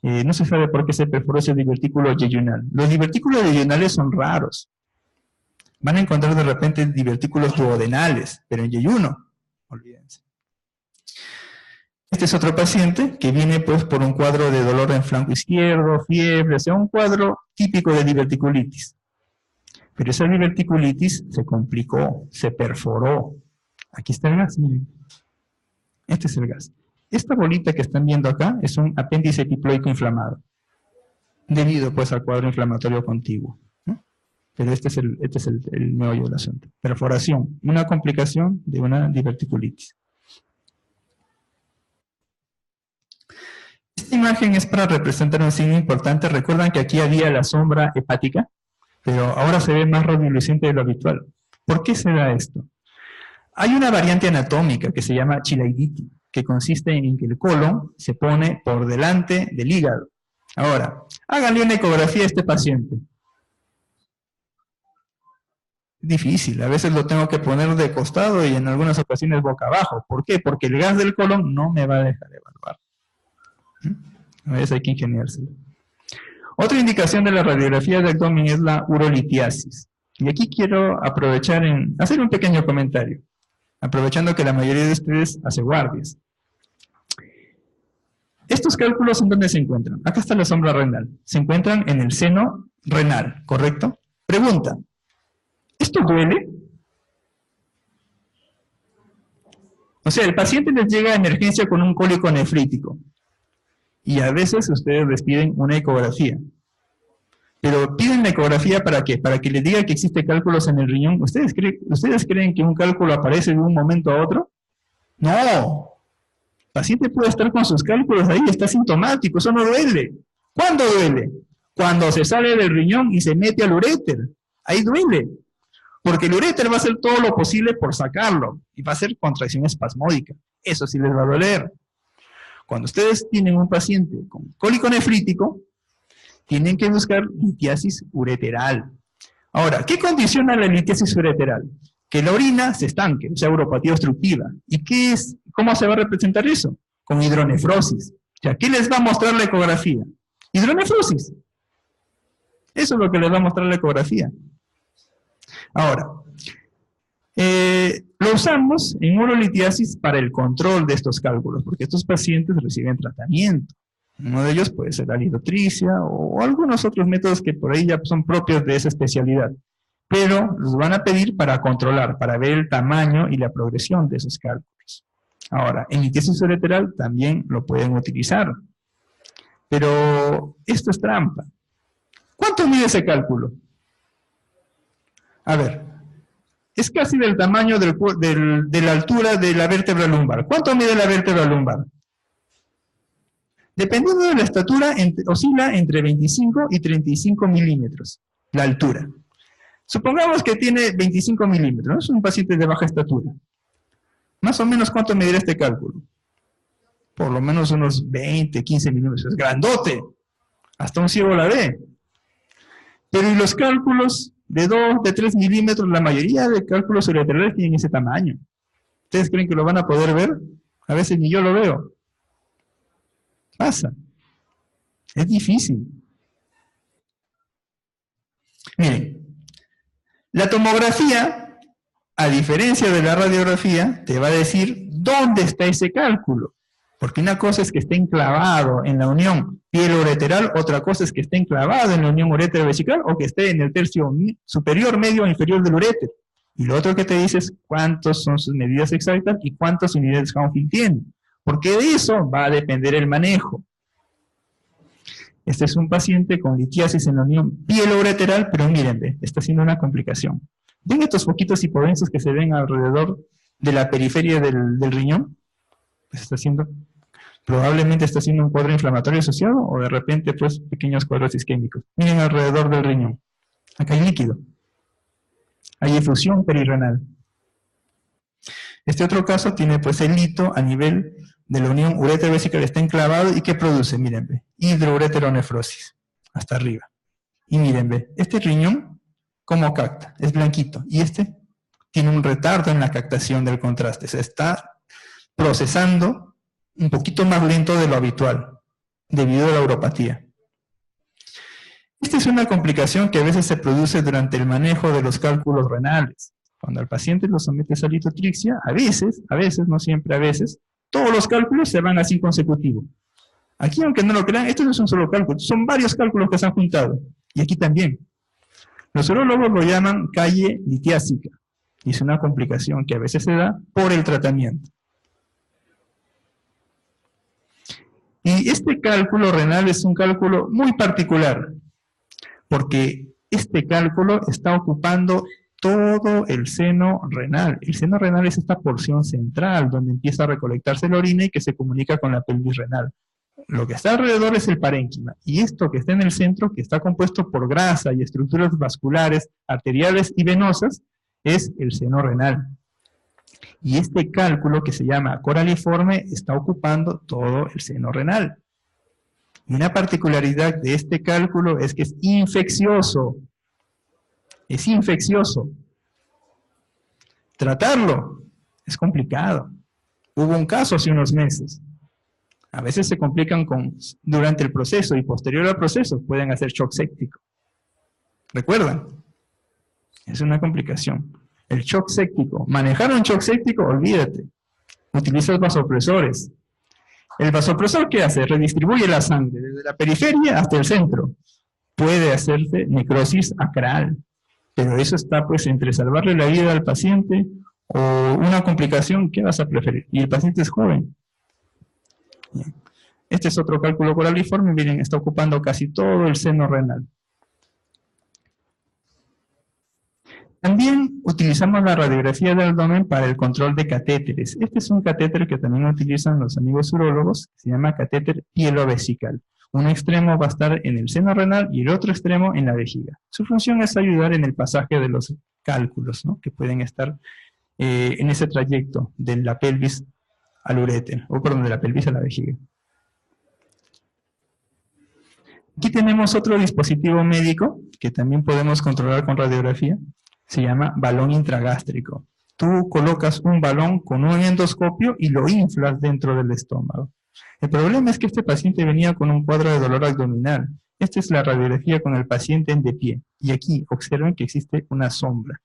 S2: No se sabe por qué se perforó ese divertículo yeyunal. Los divertículos yeyunales son raros. Van a encontrar de repente divertículos duodenales, pero en yeyuno, olvídense. Este es otro paciente que viene pues por un cuadro de dolor en flanco izquierdo, fiebre, o sea, un cuadro típico de diverticulitis. Pero esa diverticulitis se complicó, se perforó. Aquí está el gas, miren. Este es el gas. Esta bolita que están viendo acá es un apéndice epiploico inflamado. debido pues al cuadro inflamatorio contiguo, ¿no? Pero este es el meollo del asunto. Perforación, una complicación de una diverticulitis. Esta imagen es para representar un signo importante. Recuerdan que aquí había la sombra hepática, pero ahora se ve más radiolucente de lo habitual. ¿Por qué se da esto? Hay una variante anatómica que se llama chilaiditi, que consiste en que el colon se pone por delante del hígado. Ahora, háganle una ecografía a este paciente. Difícil, a veces lo tengo que poner de costado y en algunas ocasiones boca abajo. ¿Por qué? Porque el gas del colon no me va a dejar evaluar. A veces hay que ingeniárselo. Otra indicación de la radiografía de abdomen es la urolitiasis. Y aquí quiero aprovechar en hacer un pequeño comentario, aprovechando que la mayoría de ustedes hace guardias. ¿Estos cálculos en dónde se encuentran? Acá está la sombra renal. Se encuentran en el seno renal, ¿correcto? Pregunta, ¿esto duele? O sea, el paciente les llega a emergencia con un cólico nefrítico. Y a veces ustedes les piden una ecografía. Pero piden la ecografía ¿para qué? Para que les diga que existe cálculos en el riñón. ¿Ustedes creen que un cálculo aparece de un momento a otro? No. El paciente puede estar con sus cálculos ahí, está sintomático, eso no duele. ¿Cuándo duele? Cuando se sale del riñón y se mete al uréter. Ahí duele. Porque el uréter va a hacer todo lo posible por sacarlo. Y va a hacer contracción espasmódica. Eso sí les va a doler. Cuando ustedes tienen un paciente con cólico nefrítico, tienen que buscar litiasis ureteral. Ahora, ¿qué condiciona la litiasis ureteral? Que la orina se estanque, o sea, uropatía obstructiva. ¿Y cómo se va a representar eso? Con hidronefrosis. O sea, ¿qué les va a mostrar la ecografía? Hidronefrosis. Eso es lo que les va a mostrar la ecografía. Ahora, lo usamos en urolitiasis para el control de estos cálculos, porque estos pacientes reciben tratamiento. Uno de ellos puede ser la lidotricia o algunos otros métodos que por ahí ya son propios de esa especialidad. Pero los van a pedir para controlar, para ver el tamaño y la progresión de esos cálculos. Ahora, en litiasis ureteral también lo pueden utilizar. Pero esto es trampa. ¿Cuánto mide ese cálculo? A ver, es casi del tamaño de la altura de la vértebra lumbar. ¿Cuánto mide la vértebra lumbar? Dependiendo de la estatura, oscila entre 25 y 35 milímetros, la altura. Supongamos que tiene 25 milímetros, ¿no? Es un paciente de baja estatura. Más o menos, ¿cuánto medirá este cálculo? Por lo menos unos 20, 15 milímetros. Es grandote. Hasta un ciego la ve. Pero ¿y los cálculos de 2, de 3 milímetros? La mayoría de cálculos ureterales tienen ese tamaño. ¿Ustedes creen que lo van a poder ver? A veces ni yo lo veo. Pasa. Es difícil. Miren, la tomografía, a diferencia de la radiografía, te va a decir dónde está ese cálculo. Porque una cosa es que esté enclavado en la unión pielo-ureteral, otra cosa es que esté enclavado en la unión urétero-vesical o que esté en el tercio superior, medio o inferior del uréter. Y lo otro que te dice es cuántas son sus medidas exactas y cuántas unidades Hounsfield tiene. Porque de eso va a depender el manejo. Este es un paciente con litiasis en la unión pielo-ureteral, pero miren, está haciendo una complicación. ¿Ven estos poquitos hipodensos que se ven alrededor de la periferia del riñón? Pues probablemente está haciendo un cuadro inflamatorio asociado o de repente pues pequeños cuadros isquémicos. Miren alrededor del riñón. Acá hay líquido. Hay efusión perirrenal. Este otro caso tiene pues el lito a nivel de la unión uretero-vesical, está enclavado y ¿qué produce? Miren, ve, hidroureteronefrosis, hasta arriba. Y miren, ve, este riñón, ¿cómo capta? Es blanquito. Y este tiene un retardo en la captación del contraste. Se está procesando un poquito más lento de lo habitual, debido a la uropatía. Esta es una complicación que a veces se produce durante el manejo de los cálculos renales. Cuando al paciente lo sometes a litotripsia, a veces, no siempre, a veces, todos los cálculos se van así consecutivo. Aquí, aunque no lo crean, esto no es un solo cálculo, son varios cálculos que se han juntado. Y aquí también. Los urólogos lo llaman calle litiásica. Y es una complicación que a veces se da por el tratamiento. Y este cálculo renal es un cálculo muy particular, porque este cálculo está ocupando todo el seno renal. El seno renal es esta porción central donde empieza a recolectarse la orina y que se comunica con la pelvis renal. Lo que está alrededor es el parénquima, y esto que está en el centro, que está compuesto por grasa y estructuras vasculares, arteriales y venosas, es el seno renal. Y este cálculo, que se llama coraliforme, está ocupando todo el seno renal. Y una particularidad de este cálculo es que es infeccioso. Es infeccioso. Tratarlo es complicado. Hubo un caso hace unos meses. A veces se complican durante el proceso y posterior al proceso pueden hacer shock séptico. ¿Recuerdan? Es una complicación. El shock séptico. Manejar un shock séptico, olvídate. Utiliza vasopresores. ¿El vasopresor qué hace? Redistribuye la sangre desde la periferia hasta el centro. Puede hacerse necrosis acral. Pero eso está pues entre salvarle la vida al paciente o una complicación. ¿Qué vas a preferir? Y el paciente es joven. Este es otro cálculo coraliforme. Miren, está ocupando casi todo el seno renal. También utilizamos la radiografía del abdomen para el control de catéteres. Este es un catéter que también utilizan los amigos urólogos, que se llama catéter pielovesical. Un extremo va a estar en el seno renal y el otro extremo en la vejiga. Su función es ayudar en el pasaje de los cálculos, ¿no?, que pueden estar en ese trayecto de la pelvis al uréter, o perdón, de la pelvis a la vejiga. Aquí tenemos otro dispositivo médico que también podemos controlar con radiografía. Se llama balón intragástrico. Tú colocas un balón con un endoscopio y lo inflas dentro del estómago. El problema es que este paciente venía con un cuadro de dolor abdominal. Esta es la radiografía con el paciente en de pie. Y aquí observen que existe una sombra.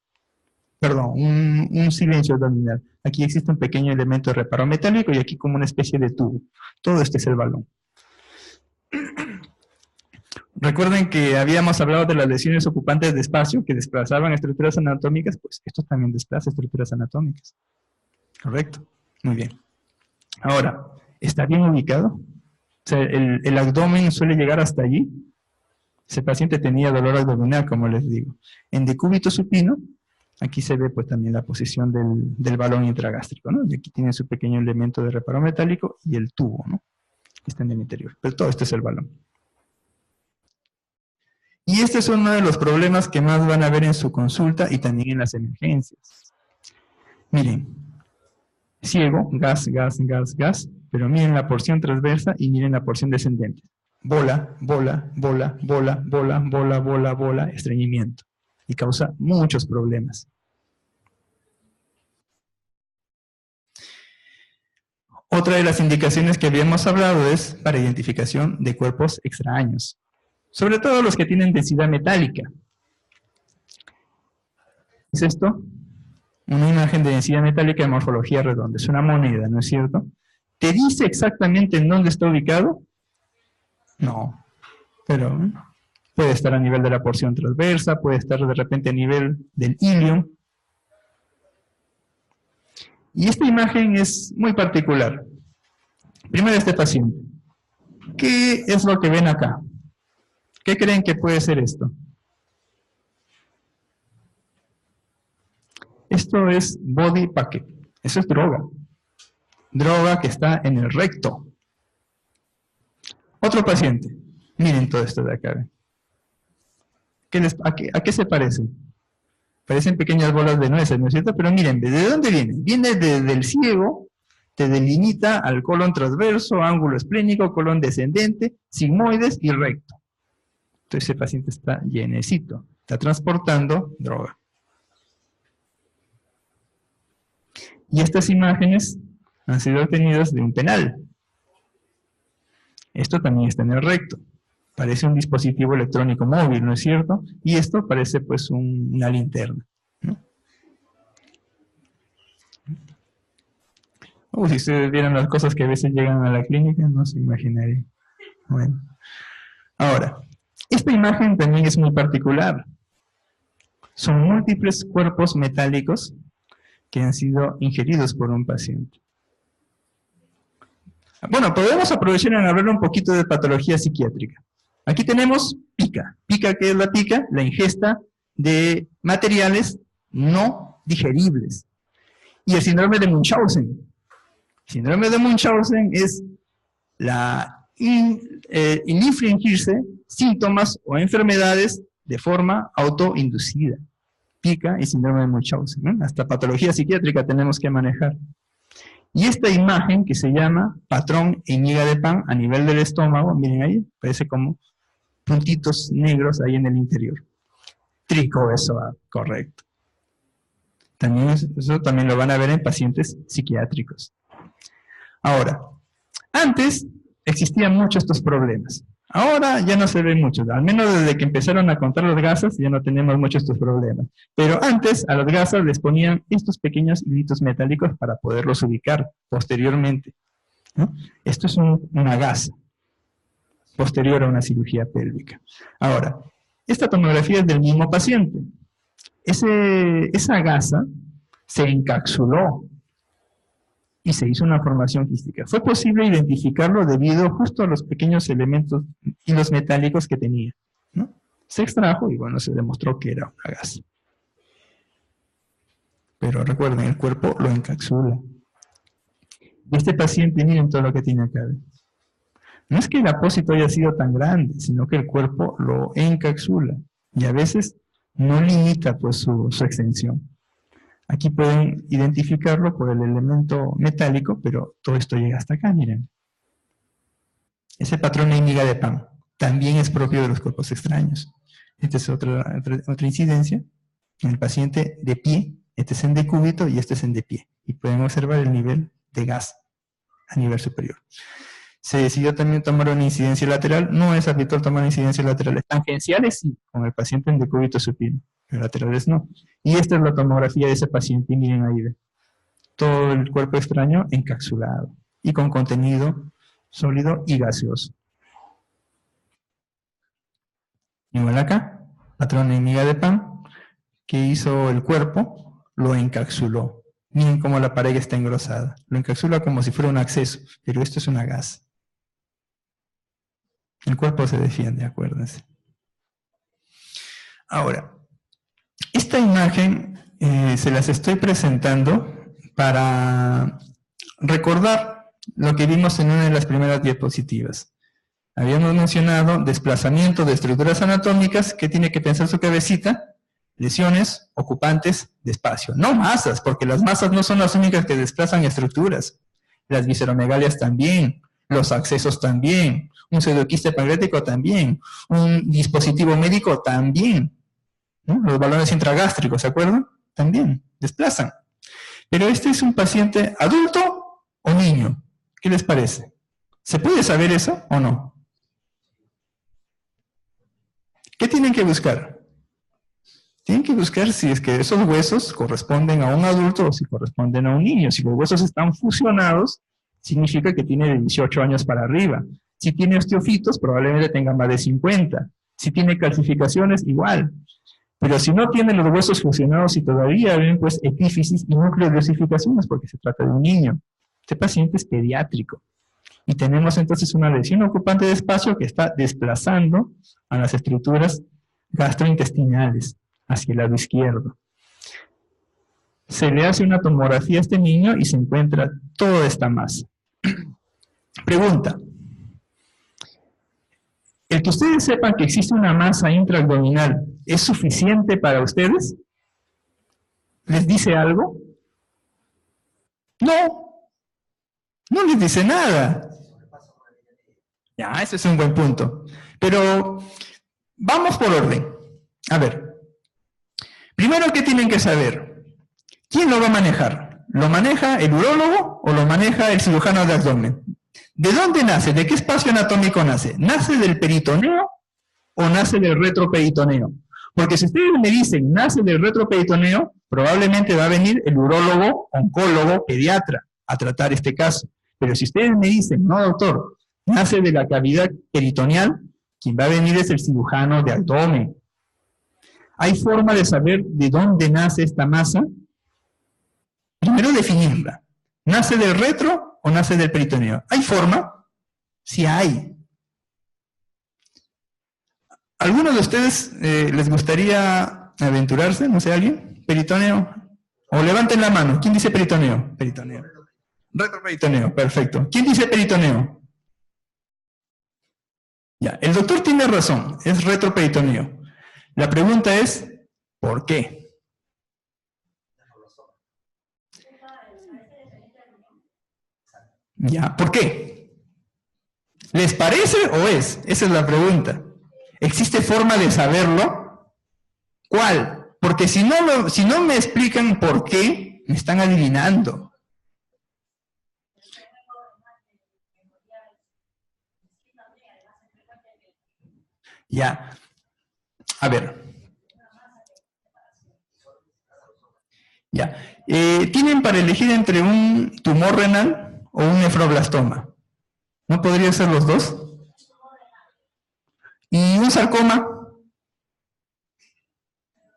S2: Perdón, un silencio abdominal. Aquí existe un pequeño elemento de reparo metálico y aquí como una especie de tubo. Todo este es el balón. Recuerden que habíamos hablado de las lesiones ocupantes de espacio que desplazaban estructuras anatómicas, pues esto también desplaza estructuras anatómicas. ¿Correcto? Muy bien. Ahora, ¿está bien ubicado? O sea, el abdomen suele llegar hasta allí. Ese paciente tenía dolor abdominal, como les digo. En decúbito supino, aquí se ve pues también la posición del balón intragástrico, ¿no? Y aquí tiene su pequeño elemento de reparo metálico y el tubo, ¿no?, que está en el interior. Pero todo esto es el balón. Y este es uno de los problemas que más van a ver en su consulta y también en las emergencias. Miren, ciego, gas, gas, gas, gas, pero miren la porción transversa y miren la porción descendente. Bola, bola, bola, bola, bola, bola, bola, bola, estreñimiento. Y causa muchos problemas. Otra de las indicaciones que habíamos hablado es para identificación de cuerpos extraños. Sobre todo los que tienen densidad metálica. ¿Qué es esto? Una imagen de densidad metálica de morfología redonda. Es una moneda, ¿no es cierto? ¿Te dice exactamente en dónde está ubicado? No. Pero puede estar a nivel de la porción transversa, puede estar de repente a nivel del ilium. Y esta imagen es muy particular. Primero este paciente. ¿Qué es lo que ven acá? ¿Qué creen que puede ser esto? Esto es body packet. Eso es droga. Droga que está en el recto. Otro paciente. Miren todo esto de acá. ¿A qué se parecen? Parecen pequeñas bolas de nueces, ¿no es cierto? Pero miren, ¿de dónde viene? Viene desde el ciego, te delimita al colon transverso, ángulo esplénico, colon descendente, sigmoides y recto. Entonces ese paciente está llenecito, está transportando droga. Y estas imágenes han sido obtenidas de un penal. Esto también está en el recto. Parece un dispositivo electrónico móvil, ¿no es cierto? Y esto parece pues una linterna, ¿no? Si ustedes vieran las cosas que a veces llegan a la clínica, no se imaginarían. Bueno. Ahora, esta imagen también es muy particular. Son múltiples cuerpos metálicos que han sido ingeridos por un paciente. Bueno, podemos aprovechar en hablar un poquito de patología psiquiátrica. Aquí tenemos pica. Pica, ¿qué es la pica? La ingesta de materiales no digeribles. Y el síndrome de Munchausen. El síndrome de Munchausen es el infringirse síntomas o enfermedades de forma autoinducida. Pica y síndrome de Munchausen, ¿no? Hasta patología psiquiátrica tenemos que manejar. Y esta imagen que se llama patrón en miga de pan a nivel del estómago, miren ahí, parece como puntitos negros ahí en el interior. Trico, eso, correcto. Eso también lo van a ver en pacientes psiquiátricos. Ahora, antes existían muchos estos problemas. Ahora ya no se ven muchos, al menos desde que empezaron a contar las gasas ya no tenemos muchos estos problemas. Pero antes a las gasas les ponían estos pequeños hilitos metálicos para poderlos ubicar posteriormente, ¿no? Esto es una gasa posterior a una cirugía pélvica. Ahora, esta tomografía es del mismo paciente. Esa gasa se encapsuló y se hizo una formación quística. Fue posible identificarlo debido justo a los pequeños elementos y los metálicos que tenía, ¿no? Se extrajo y bueno, se demostró que era una gasa. Pero recuerden, el cuerpo lo encapsula. Y este paciente, miren todo lo que tiene acá. No es que el apósito haya sido tan grande, sino que el cuerpo lo encapsula. Y a veces no limita pues su extensión. Aquí pueden identificarlo por el elemento metálico, pero todo esto llega hasta acá, miren. Ese patrón en miga de pan también es propio de los cuerpos extraños. Esta es otra incidencia. En el paciente de pie, este es en decúbito y este es en de pie. Y pueden observar el nivel de gas a nivel superior. Se decidió también tomar una incidencia lateral. No es habitual tomar incidencias laterales. Tangenciales sí, con el paciente en decúbito supino. Pero laterales no. Y esta es la tomografía de ese paciente. Y miren ahí, ¿ve? Todo el cuerpo extraño encapsulado. Y con contenido sólido y gaseoso. Igual acá, patrón en miga de pan, que hizo el cuerpo, lo encapsuló. Miren cómo la pared está engrosada. Lo encapsula como si fuera un acceso, pero esto es una gasa. El cuerpo se defiende, acuérdense. Ahora, esta imagen se las estoy presentando para recordar lo que vimos en una de las primeras diapositivas. Habíamos mencionado desplazamiento de estructuras anatómicas. ¿Qué tiene que pensar su cabecita? Lesiones ocupantes de espacio. No masas, porque las masas no son las únicas que desplazan estructuras. Las visceromegalias también, los accesos también, un pseudoquiste pancreático también, un dispositivo médico también, ¿no? Los balones intragástricos, ¿se acuerdan? También desplazan. Pero este es un paciente adulto o niño. ¿Qué les parece? ¿Se puede saber eso o no? ¿Qué tienen que buscar? Tienen que buscar si es que esos huesos corresponden a un adulto o si corresponden a un niño. Si los huesos están fusionados, significa que tiene de 18 años para arriba. Si tiene osteofitos, probablemente tenga más de 50. Si tiene calcificaciones, igual. Pero si no tiene los huesos fusionados y todavía ven pues epífisis y núcleos de osificaciones, porque se trata de un niño. Este paciente es pediátrico. Y tenemos entonces una lesión ocupante de espacio que está desplazando a las estructuras gastrointestinales hacia el lado izquierdo. Se le hace una tomografía a este niño y se encuentra toda esta masa. Pregunta. ¿El que ustedes sepan que existe una masa intraabdominal es suficiente para ustedes? ¿Les dice algo? No. No les dice nada. Ya, ese es un buen punto. Pero vamos por orden. A ver. Primero, ¿qué tienen que saber? ¿Quién lo va a manejar? ¿Lo maneja el urólogo o lo maneja el cirujano de abdomen? ¿De dónde nace? ¿De qué espacio anatómico nace? ¿Nace del peritoneo o nace del retroperitoneo? Porque si ustedes me dicen nace del retroperitoneo, probablemente va a venir el urólogo, oncólogo, pediatra a tratar este caso. Pero si ustedes me dicen, no doctor, nace de la cavidad peritoneal, quien va a venir es el cirujano de abdomen. ¿Hay forma de saber de dónde nace esta masa? Primero definirla. ¿Nace del retro o nace del peritoneo? ¿Hay forma? Sí hay. ¿Alguno de ustedes les gustaría aventurarse? No sé, ¿alguien? ¿Peritoneo? O levanten la mano. ¿Quién dice peritoneo? Peritoneo. Retroperitoneo, perfecto. ¿Quién dice peritoneo? Ya, el doctor tiene razón, es retroperitoneo. La pregunta es, ¿por qué? Ya, ¿por qué? ¿Les parece o es? Esa es la pregunta. ¿Existe forma de saberlo? ¿Cuál? Porque si no me explican por qué, me están adivinando. Ya. A ver. Ya. Tienen para elegir entre un tumor renal o un nefroblastoma. ¿No podría ser los dos? ¿Y un sarcoma?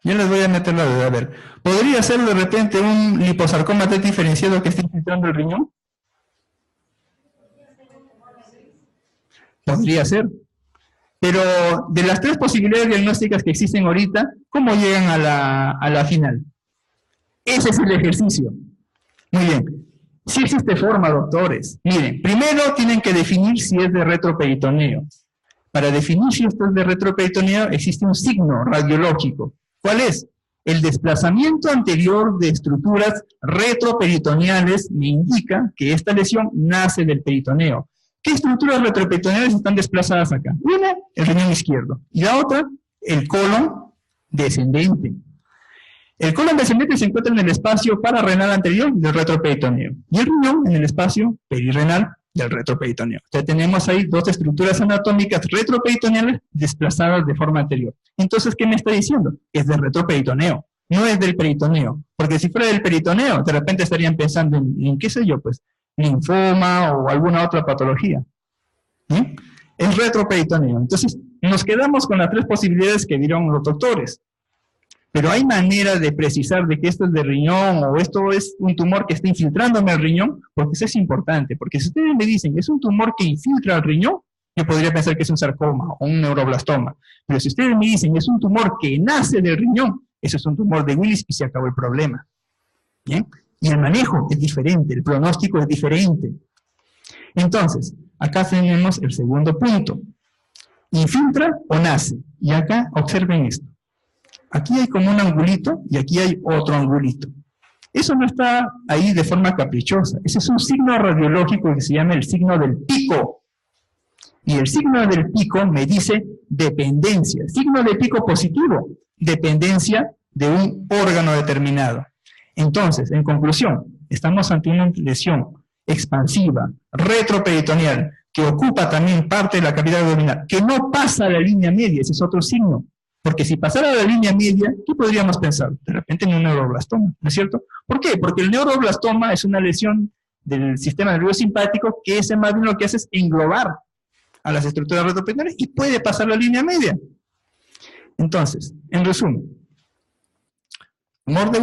S2: Yo les voy a meter la duda. A ver, ¿podría ser de repente un liposarcoma T diferenciado que esté infiltrando el riñón? Podría ser. Pero de las tres posibilidades diagnósticas que existen ahorita, ¿cómo llegan a la final? Ese es el ejercicio. Muy bien. Sí existe forma, doctores. Miren, primero tienen que definir si es de retroperitoneo. Para definir si esto es de retroperitoneo existe un signo radiológico. ¿Cuál es? El desplazamiento anterior de estructuras retroperitoneales me indica que esta lesión nace del peritoneo. ¿Qué estructuras retroperitoneales están desplazadas acá? Una, el riñón izquierdo. Y la otra, el colon descendente. El colon descendente se encuentra en el espacio pararrenal anterior del retroperitoneo. Y el riñón en el espacio perirrenal del retroperitoneo. Entonces tenemos ahí dos estructuras anatómicas retroperitoneales desplazadas de forma anterior. Entonces, ¿qué me está diciendo? Es del retroperitoneo, no es del peritoneo. Porque si fuera del peritoneo, de repente estarían pensando en qué sé yo, pues, linfoma o alguna otra patología. ¿Sí? Es retroperitoneo. Entonces, nos quedamos con las tres posibilidades que dieron los doctores. Pero hay manera de precisar de que esto es de riñón o esto es un tumor que está infiltrándome al riñón, porque eso es importante. Porque si ustedes me dicen que es un tumor que infiltra al riñón, yo podría pensar que es un sarcoma o un neuroblastoma. Pero si ustedes me dicen que es un tumor que nace del riñón, eso es un tumor de Willis y se acabó el problema. ¿Bien? Y el manejo es diferente, el pronóstico es diferente. Entonces, acá tenemos el segundo punto. ¿Infiltra o nace? Y acá observen esto. Aquí hay como un angulito y aquí hay otro angulito. Eso no está ahí de forma caprichosa. Ese es un signo radiológico que se llama el signo del pico. Y el signo del pico me dice dependencia. Signo de pico positivo, dependencia de un órgano determinado. Entonces, en conclusión, estamos ante una lesión expansiva, retroperitoneal, que ocupa también parte de la cavidad abdominal, que no pasa a la línea media, ese es otro signo. Porque si pasara a la línea media, ¿qué podríamos pensar? De repente en un neuroblastoma, ¿no es cierto? ¿Por qué? Porque el neuroblastoma es una lesión del sistema nervioso simpático que ese más bien lo que hace es englobar a las estructuras retroperitoneales y puede pasar la línea media. Entonces, en resumen, tumor de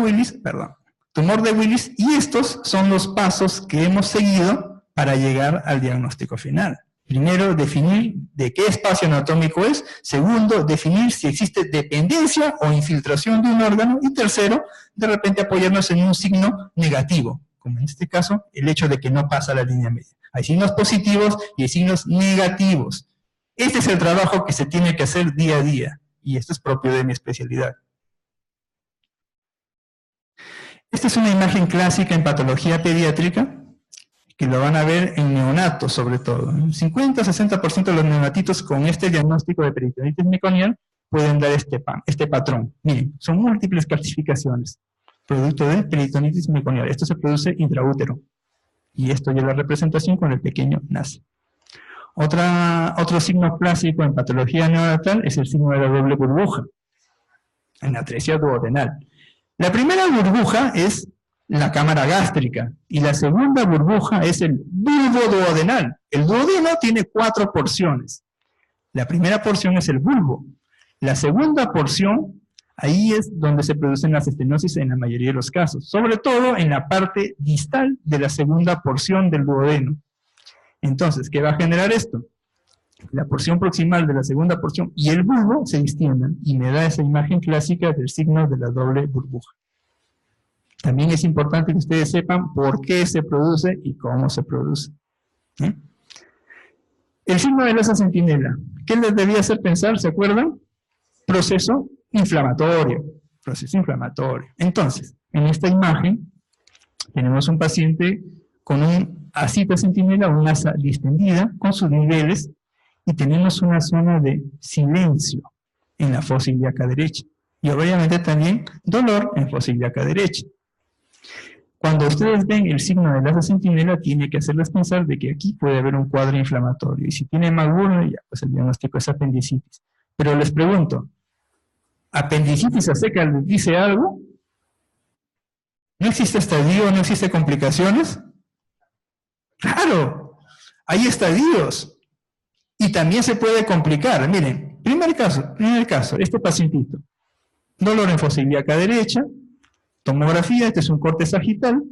S2: Willis, y estos son los pasos que hemos seguido para llegar al diagnóstico final. Primero, definir de qué espacio anatómico es. Segundo, definir si existe dependencia o infiltración de un órgano. Y tercero, de repente apoyarnos en un signo negativo, como en este caso, el hecho de que no pasa la línea media. Hay signos positivos y hay signos negativos. Este es el trabajo que se tiene que hacer día a día, y esto es propio de mi especialidad. Esta es una imagen clásica en patología pediátrica, que lo van a ver en neonatos sobre todo. Un 50-60% de los neonatitos con este diagnóstico de peritonitis meconial pueden dar este patrón. Miren, son múltiples calcificaciones, producto de peritonitis meconial. Esto se produce intraútero. Y esto ya es la representación con el pequeño nace. Otro signo clásico en patología neonatal es el signo de la doble burbuja, en atresia duodenal. La primera burbuja es la cámara gástrica, y la segunda burbuja es el bulbo duodenal. El duodeno tiene 4 porciones. La primera porción es el bulbo. La segunda porción Ahí es donde se producen las estenosis en la mayoría de los casos, sobre todo en la parte distal de la segunda porción del duodeno. Entonces, ¿qué va a generar esto? La porción proximal de la segunda porción y el bulbo se distiendan y me da esa imagen clásica del signo de la doble burbuja. También es importante que ustedes sepan por qué se produce y cómo se produce. El signo de Lassa centinela, ¿qué les debía hacer pensar? ¿Se acuerdan? Proceso inflamatorio. Proceso inflamatorio. Entonces, en esta imagen tenemos un paciente con un ascita centinela, un asa distendida, con sus niveles, y tenemos una zona de silencio en la fosa ilíaca derecha. Y obviamente también dolor en fosa ilíaca derecha. Cuando ustedes ven el signo de Lassa centinela, tiene que hacerles pensar de que aquí puede haber un cuadro inflamatorio. Y si tiene magulno, ya pues el diagnóstico es apendicitis. Pero les pregunto, ¿apendicitis a seca les dice algo? ¿No existe estadio, no existe complicaciones? Claro, hay estadios. Y también se puede complicar. Miren, primer caso, este pacientito. Dolor en fosa ilíaca derecha, tomografía, este es un corte sagital,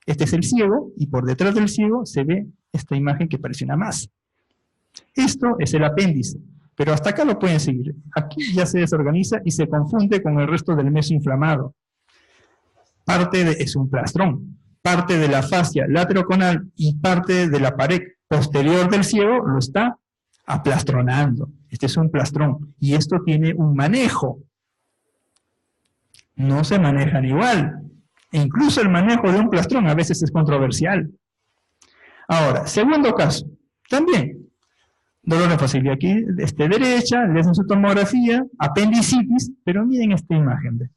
S2: este es el ciego, y por detrás del ciego se ve esta imagen que parece una masa. Esto es el apéndice, pero hasta acá lo pueden seguir. Aquí ya se desorganiza y se confunde con el resto del meso inflamado. Es un plastrón. Parte de la fascia lateroconal y parte de la pared posterior del ciego lo está aplastronando. Este es un plastrón y esto tiene un manejo. No se manejan igual. E incluso el manejo de un plastrón a veces es controversial. Ahora, segundo caso, también dolor en fosa ilíaca derecha, le hacen su tomografía, apendicitis, pero miren esta imagen, ¿ve?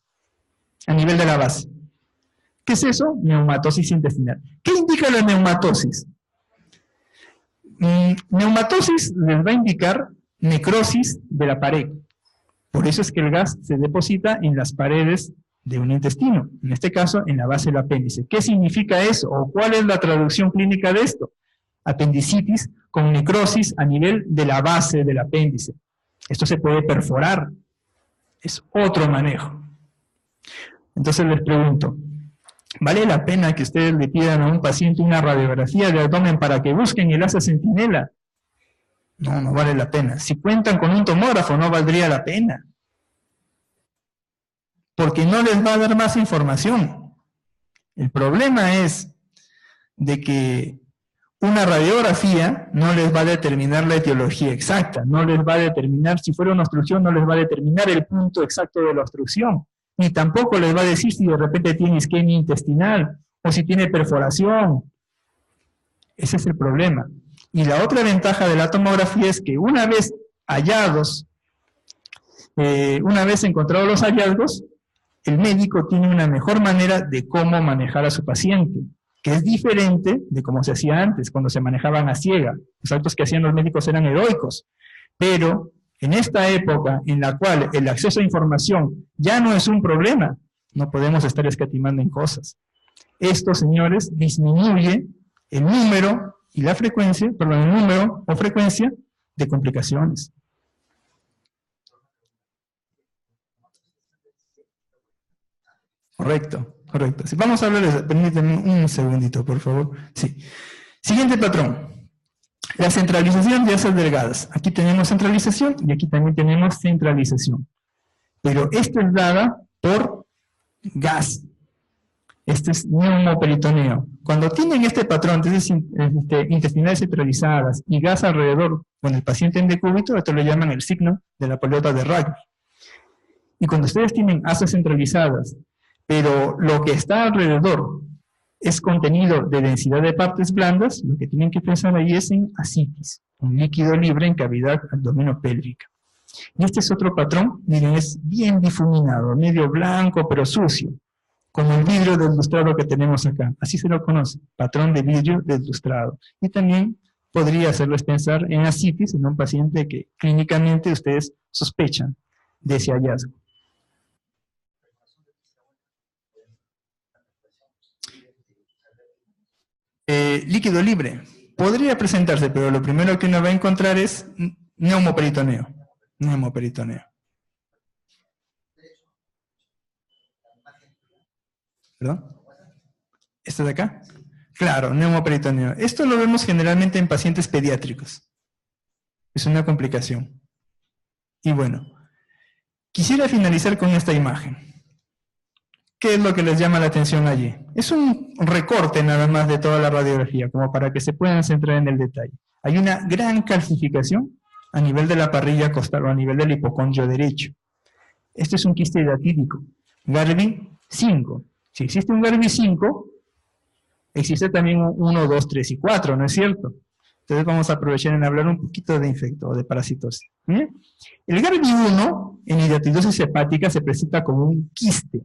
S2: A nivel de la base. ¿Qué es eso? Neumatosis intestinal. ¿Qué indica la neumatosis? Neumatosis les va a indicar necrosis de la pared. Por eso es que el gas se deposita en las paredes de un intestino, en este caso en la base del apéndice. ¿Qué significa eso? ¿O cuál es la traducción clínica de esto? Apendicitis con necrosis a nivel de la base del apéndice. Esto se puede perforar. Es otro manejo. Entonces les pregunto, ¿vale la pena que ustedes le pidan a un paciente una radiografía de abdomen para que busquen el Lassa centinela? No, no vale la pena. Si cuentan con un tomógrafo, no valdría la pena. Porque no les va a dar más información. El problema es de que una radiografía no les va a determinar la etiología exacta, no les va a determinar, si fuera una obstrucción, no les va a determinar el punto exacto de la obstrucción, ni tampoco les va a decir si de repente tiene isquemia intestinal, o si tiene perforación. Ese es el problema. Y la otra ventaja de la tomografía es que una vez encontrados los hallazgos, el médico tiene una mejor manera de cómo manejar a su paciente, que es diferente de cómo se hacía antes, cuando se manejaban a ciega. Los actos que hacían los médicos eran heroicos, pero en esta época en la cual el acceso a información ya no es un problema, no podemos estar escatimando en cosas. Esto, señores, disminuye el número y la frecuencia, perdón, el número o frecuencia de complicaciones. Correcto, correcto. Si vamos a hablar de eso, permítanme un segundito, por favor. Sí. Siguiente patrón. La centralización de asas delgadas. Aquí tenemos centralización y aquí también tenemos centralización. Pero esta es dada por gas. Este es neumoperitoneo. Cuando tienen este patrón de intestinales centralizadas y gas alrededor con el paciente en decúbito, esto lo llaman el signo de la pelota de rugby. Y cuando ustedes tienen asas centralizadas, pero lo que está alrededor es contenido de densidad de partes blandas, lo que tienen que pensar ahí es en ascitis, un líquido libre en cavidad abdominopélvica. Y este es otro patrón, miren, es bien difuminado, medio blanco pero sucio, como el vidrio deslustrado que tenemos acá, así se lo conoce, patrón de vidrio deslustrado. Y también podría hacerles pensar en ascitis en un paciente que clínicamente ustedes sospechan de ese hallazgo. Líquido libre. Podría presentarse, pero lo primero que uno va a encontrar es neumoperitoneo. Neumoperitoneo. ¿Perdón? ¿Esto de acá? Claro, neumoperitoneo. Esto lo vemos generalmente en pacientes pediátricos. Es una complicación. Y bueno, quisiera finalizar con esta imagen. ¿Qué es lo que les llama la atención allí? Es un recorte nada más de toda la radiografía, como para que se puedan centrar en el detalle. Hay una gran calcificación a nivel de la parrilla costal o a nivel del hipocondrio derecho. Este es un quiste hidatídico, Garvey 5. Si existe un Garvey 5, existe también un 1, 2, 3 y 4, ¿no es cierto? Entonces vamos a aprovechar en hablar un poquito de infecto o de parasitosis. ¿Bien? El Garvey 1 en hidatidosis hepática se presenta como un quiste.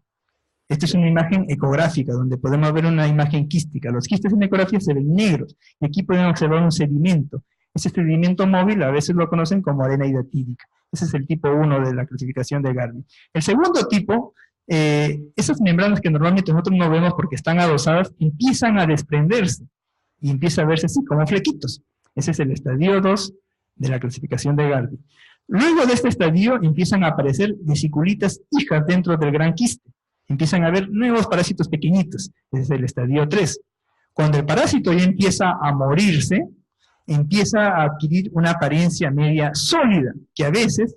S2: Esta es una imagen ecográfica, donde podemos ver una imagen quística. Los quistes en ecografía se ven negros, y aquí podemos observar un sedimento. Ese sedimento móvil a veces lo conocen como arena hidatídica. Ese es el tipo 1 de la clasificación de Garvey. El segundo tipo, esas membranas que normalmente nosotros no vemos porque están adosadas, empiezan a desprenderse, y empieza a verse así, como flequitos. Ese es el estadio 2 de la clasificación de Garvey. Luego de este estadio empiezan a aparecer vesiculitas hijas dentro del gran quiste. Empiezan a haber nuevos parásitos pequeñitos. Ese es el estadio 3. Cuando el parásito ya empieza a morirse, empieza a adquirir una apariencia media sólida, que a veces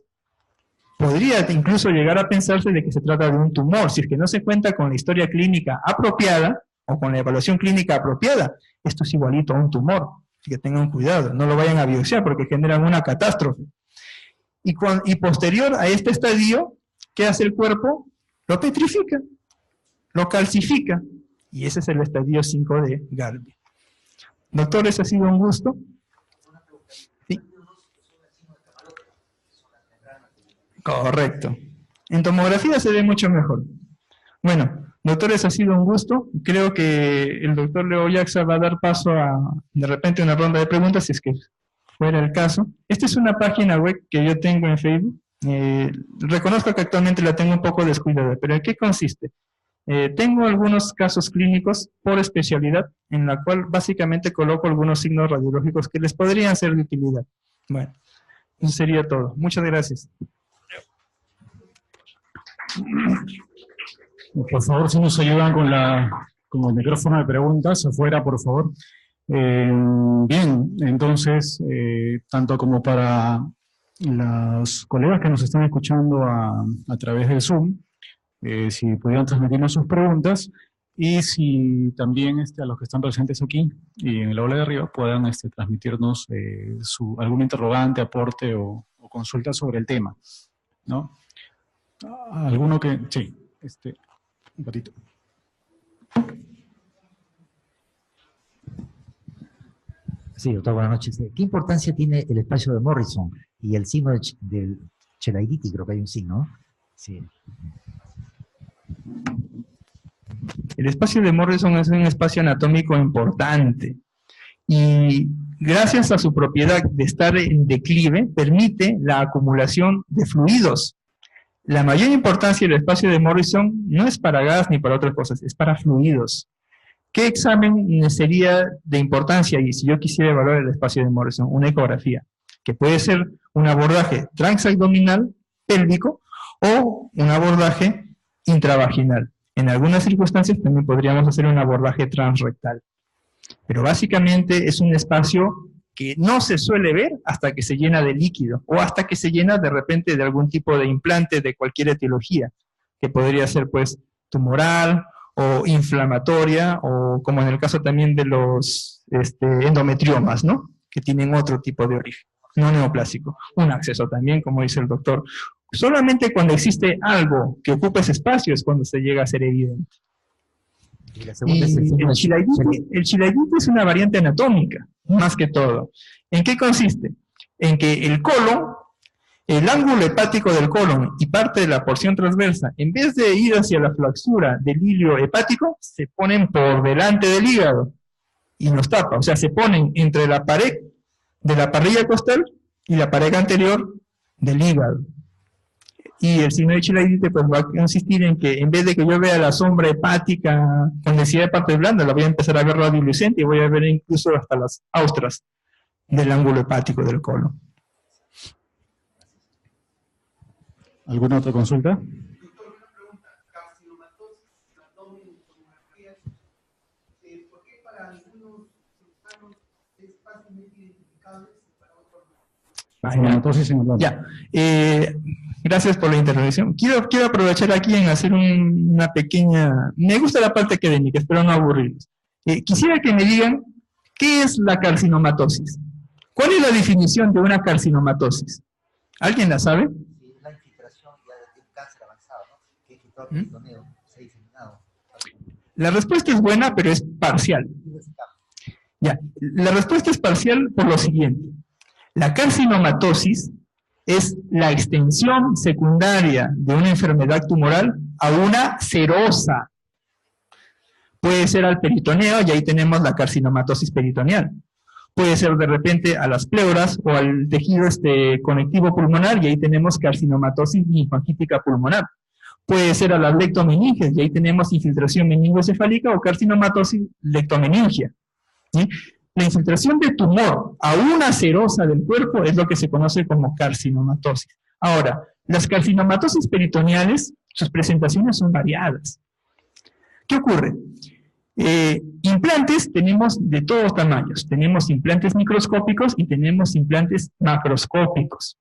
S2: podría incluso llegar a pensarse de que se trata de un tumor. Si es que no se cuenta con la historia clínica apropiada, o con la evaluación clínica apropiada, esto es igualito a un tumor. Así que tengan cuidado, no lo vayan a biopsiar porque generan una catástrofe. Y posterior a este estadio, ¿qué hace el cuerpo? Lo petrifica, lo calcifica, y ese es el estadio 5 de Garvey. Doctores, ha sido un gusto. ¿Sí? Correcto. En tomografía se ve mucho mejor. Bueno, doctores, ha sido un gusto. Creo que el doctor Leo Yaxa va a dar paso a, de repente, una ronda de preguntas, si es que fuera el caso. Esta es una página web que yo tengo en Facebook. Reconozco que actualmente la tengo un poco descuidada, pero ¿en qué consiste? Tengo algunos casos clínicos por especialidad, en la cual básicamente coloco algunos signos radiológicos que les podrían ser de utilidad. Bueno, eso sería todo. Muchas gracias.
S3: Por favor, si nos ayudan con el micrófono de preguntas afuera, por favor. Bien, entonces, tanto como para los colegas que nos están escuchando a través del Zoom, si pudieran transmitirnos sus preguntas, y si también a los que están presentes aquí y en el aula de arriba puedan transmitirnos algún interrogante, aporte o consulta sobre el tema, ¿no? ¿Alguno que...? Sí, un ratito.
S4: Sí, doctor, buenas noches. ¿Qué importancia tiene el espacio de Morrison y el signo del Chilaiditi? Creo que hay un signo, ¿no? Sí.
S2: El espacio de Morrison es un espacio anatómico importante y gracias a su propiedad de estar en declive, permite la acumulación de fluidos. La mayor importancia del espacio de Morrison no es para gas ni para otras cosas, es para fluidos. ¿Qué examen sería de importancia? Y si yo quisiera evaluar el espacio de Morrison, una ecografía, que puede ser un abordaje transabdominal, pélvico, o un abordaje intravaginal. En algunas circunstancias también podríamos hacer un abordaje transrectal. Pero básicamente es un espacio que no se suele ver hasta que se llena de líquido, o hasta que se llena de repente de algún tipo de implante de cualquier etiología, que podría ser pues tumoral, o inflamatoria, o como en el caso también de los endometriomas, ¿no? Que tienen otro tipo de origen, no neoplásico. Un acceso también, como dice el doctor. Solamente cuando existe algo que ocupa ese espacio es cuando se llega a ser evidente. Y el chilaiditi es una variante anatómica, más que todo. ¿En qué consiste? En que el colon, el ángulo hepático del colon y parte de la porción transversa, en vez de ir hacia la flaxura del hilio hepático, se ponen por delante del hígado y nos tapa. O sea, se ponen entre la pared de la parrilla costal y la pared anterior del hígado. Y el signo de chilaiditi pues va a consistir en que en vez de que yo vea la sombra hepática con densidad de partes blandas, la voy a empezar a ver radiolucente y voy a ver incluso hasta las austras del ángulo hepático del colon.
S3: ¿Alguna otra consulta?
S5: para algunos cirujanos es fácilmente identificable y para otros no.
S3: Carcinomatosis en el lóbulo.
S2: Ya. Gracias por la intervención. Quiero aprovechar aquí en hacer una pequeña... Me gusta la parte académica, espero no aburrirlos. Quisiera que me digan, ¿qué es la carcinomatosis? ¿Cuál es la definición de una carcinomatosis? ¿Alguien la sabe?
S4: Sí, la infiltración ya de un cáncer avanzado, ¿no? Que infiltró el peritoneo, se ha diseminado.
S2: La respuesta es buena, pero es parcial. Ya, la respuesta es parcial por lo siguiente. La carcinomatosis es la extensión secundaria de una enfermedad tumoral a una serosa. Puede ser al peritoneo, y ahí tenemos la carcinomatosis peritoneal. Puede ser de repente a las pleuras o al tejido conectivo pulmonar, y ahí tenemos carcinomatosis linfangítica pulmonar. Puede ser a las lectomeninges, y ahí tenemos infiltración meningocefálica o carcinomatosis lectomeningia. ¿Sí? La infiltración de tumor a una serosa del cuerpo es lo que se conoce como carcinomatosis. Ahora, las carcinomatosis peritoneales, sus presentaciones son variadas. ¿Qué ocurre? Implantes tenemos de todos tamaños. Tenemos implantes microscópicos y tenemos implantes macroscópicos.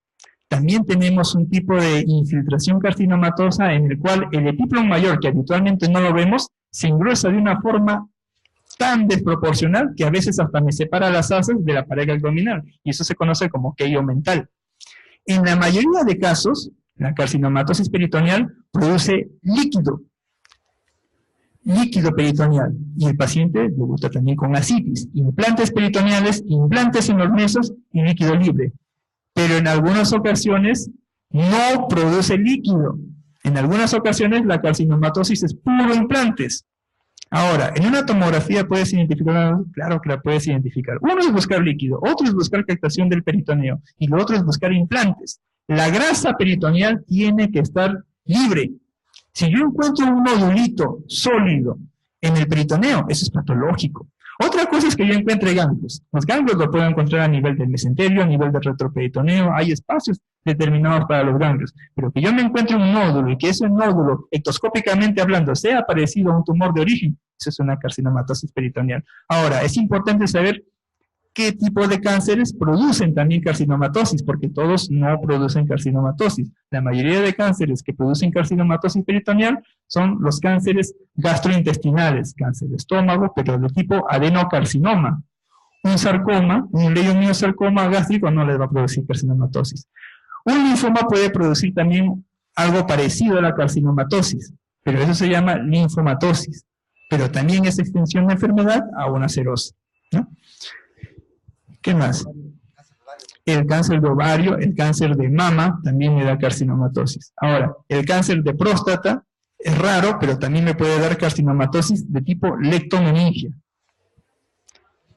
S2: También tenemos un tipo de infiltración carcinomatosa en el cual el epíplon mayor, que habitualmente no lo vemos, se engruesa de una forma tan desproporcional que a veces hasta me separa las asas de la pared abdominal, y eso se conoce como queio mental. En la mayoría de casos, la carcinomatosis peritoneal produce líquido peritoneal, y el paciente debuta también con ascitis, implantes peritoneales, implantes inmersos y líquido libre. Pero en algunas ocasiones no produce líquido. En algunas ocasiones la carcinomatosis es puro implantes. Ahora, en una tomografía puedes identificar, claro que la puedes identificar. Uno es buscar líquido, otro es buscar captación del peritoneo, y lo otro es buscar implantes. La grasa peritoneal tiene que estar libre. Si yo encuentro un nodulito sólido en el peritoneo, eso es patológico. Otra cosa es que yo encuentre ganglios. Los ganglios lo puedo encontrar a nivel del mesenterio, a nivel del retroperitoneo, hay espacios determinados para los ganglios. Pero que yo me encuentre un nódulo y que ese nódulo, ectoscópicamente hablando, sea parecido a un tumor de origen, eso es una carcinomatosis peritoneal. Ahora, es importante saber qué tipo de cánceres producen también carcinomatosis, porque todos no producen carcinomatosis. La mayoría de cánceres que producen carcinomatosis peritoneal son los cánceres gastrointestinales, cáncer de estómago, pero de tipo adenocarcinoma. Un sarcoma, un leiomyosarcoma gástrico no les va a producir carcinomatosis. Un linfoma puede producir también algo parecido a la carcinomatosis, pero eso se llama linfomatosis, pero también es extensión de enfermedad a una serosa, ¿no? ¿Qué más? El cáncer de ovario, el cáncer de mama también me da carcinomatosis. Ahora, el cáncer de próstata es raro, pero también me puede dar carcinomatosis de tipo lectomeningia.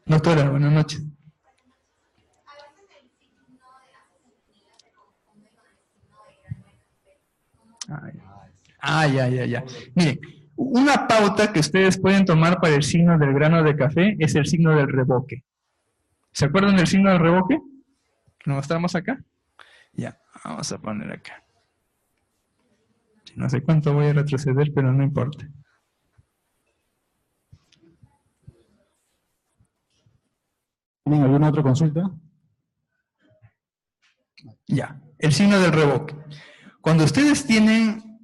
S2: Doctora, buenas noches. Ya. Miren, una pauta que ustedes pueden tomar para el signo del grano de café es el signo del reboque. ¿Se acuerdan del signo del reboque? ¿Lo mostramos acá? Ya, vamos a poner acá. No sé cuánto voy a retroceder, pero no importa.
S3: ¿Tienen alguna otra consulta?
S2: Ya, el signo del reboque. Cuando ustedes tienen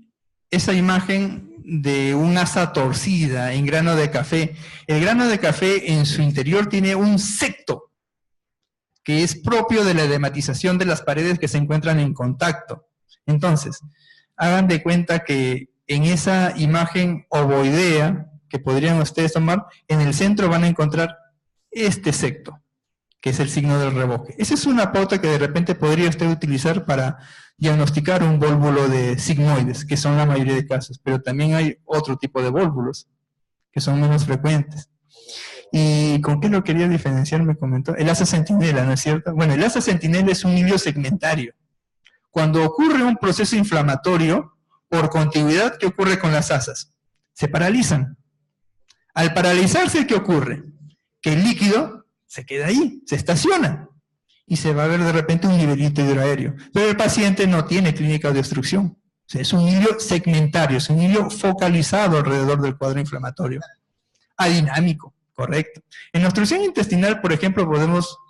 S2: esa imagen de un asa torcida en grano de café, el grano de café en su interior tiene un septo, que es propio de la edematización de las paredes que se encuentran en contacto. Entonces, hagan de cuenta que en esa imagen ovoidea que podrían ustedes tomar, en el centro van a encontrar este septo, que es el signo del reboque. Esa es una pauta que de repente podría usted utilizar para diagnosticar un vólvulo de sigmoides, que son la mayoría de casos, pero también hay otro tipo de vólvulos, que son menos frecuentes. ¿Y con qué lo quería diferenciar? Me comentó. El asa centinela, ¿no es cierto? Bueno, el asa centinela es un hilio segmentario. Cuando ocurre un proceso inflamatorio, por contigüidad, ¿qué ocurre con las asas? Se paralizan. Al paralizarse, ¿qué ocurre? Que el líquido se queda ahí, se estaciona, y se va a ver de repente un nivelito hidroaéreo. Pero el paciente no tiene clínica de obstrucción. O sea, es un hilio segmentario, es un hilio focalizado alrededor del cuadro inflamatorio. Adinámico. Correcto. En la obstrucción intestinal, por ejemplo,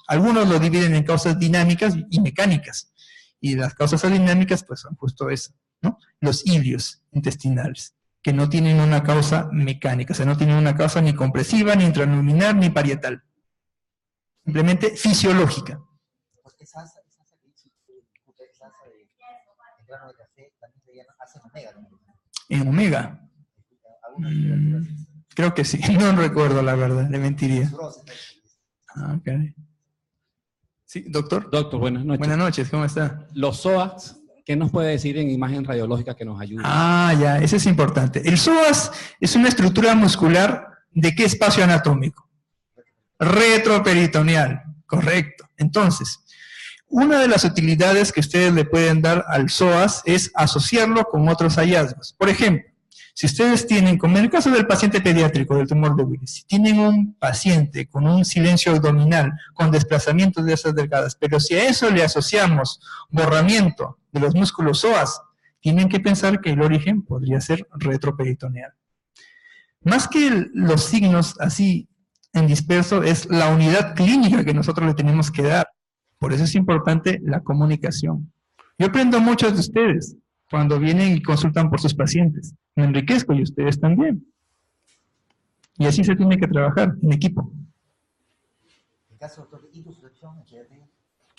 S2: algunos lo dividen en causas dinámicas y mecánicas. Y las causas dinámicas, pues son justo eso, ¿no? Los ilios intestinales, que no tienen una causa mecánica, o sea, no tienen una causa ni compresiva, ni intraluminar, ni parietal. Simplemente fisiológica.
S4: Porque esa asa de grano de café también se llama asa en omega, ¿no?
S2: En omega. Creo que sí, no recuerdo la verdad, le mentiría. Ah, okay. Sí, doctor.
S6: Doctor, buenas noches.
S2: Buenas noches, ¿cómo está?
S6: Los psoas, ¿qué nos puede decir en imagen radiológica que nos ayude?
S2: Ah, ya, eso es importante. El psoas es una estructura muscular ¿de qué espacio anatómico? Retroperitoneal, correcto. Entonces, una de las utilidades que ustedes le pueden dar al psoas es asociarlo con otros hallazgos. Por ejemplo, si ustedes tienen, como en el caso del paciente pediátrico del tumor de Willis, si tienen un paciente con un silencio abdominal, con desplazamientos de esas delgadas, pero si a eso le asociamos borramiento de los músculos psoas, tienen que pensar que el origen podría ser retroperitoneal. Más que los signos así en disperso, es la unidad clínica que nosotros le tenemos que dar. Por eso es importante la comunicación. Yo aprendo mucho de ustedes cuando vienen y consultan por sus pacientes. Me enriquezco y ustedes también. Y así se tiene que trabajar en equipo.
S4: En caso de intususcepción,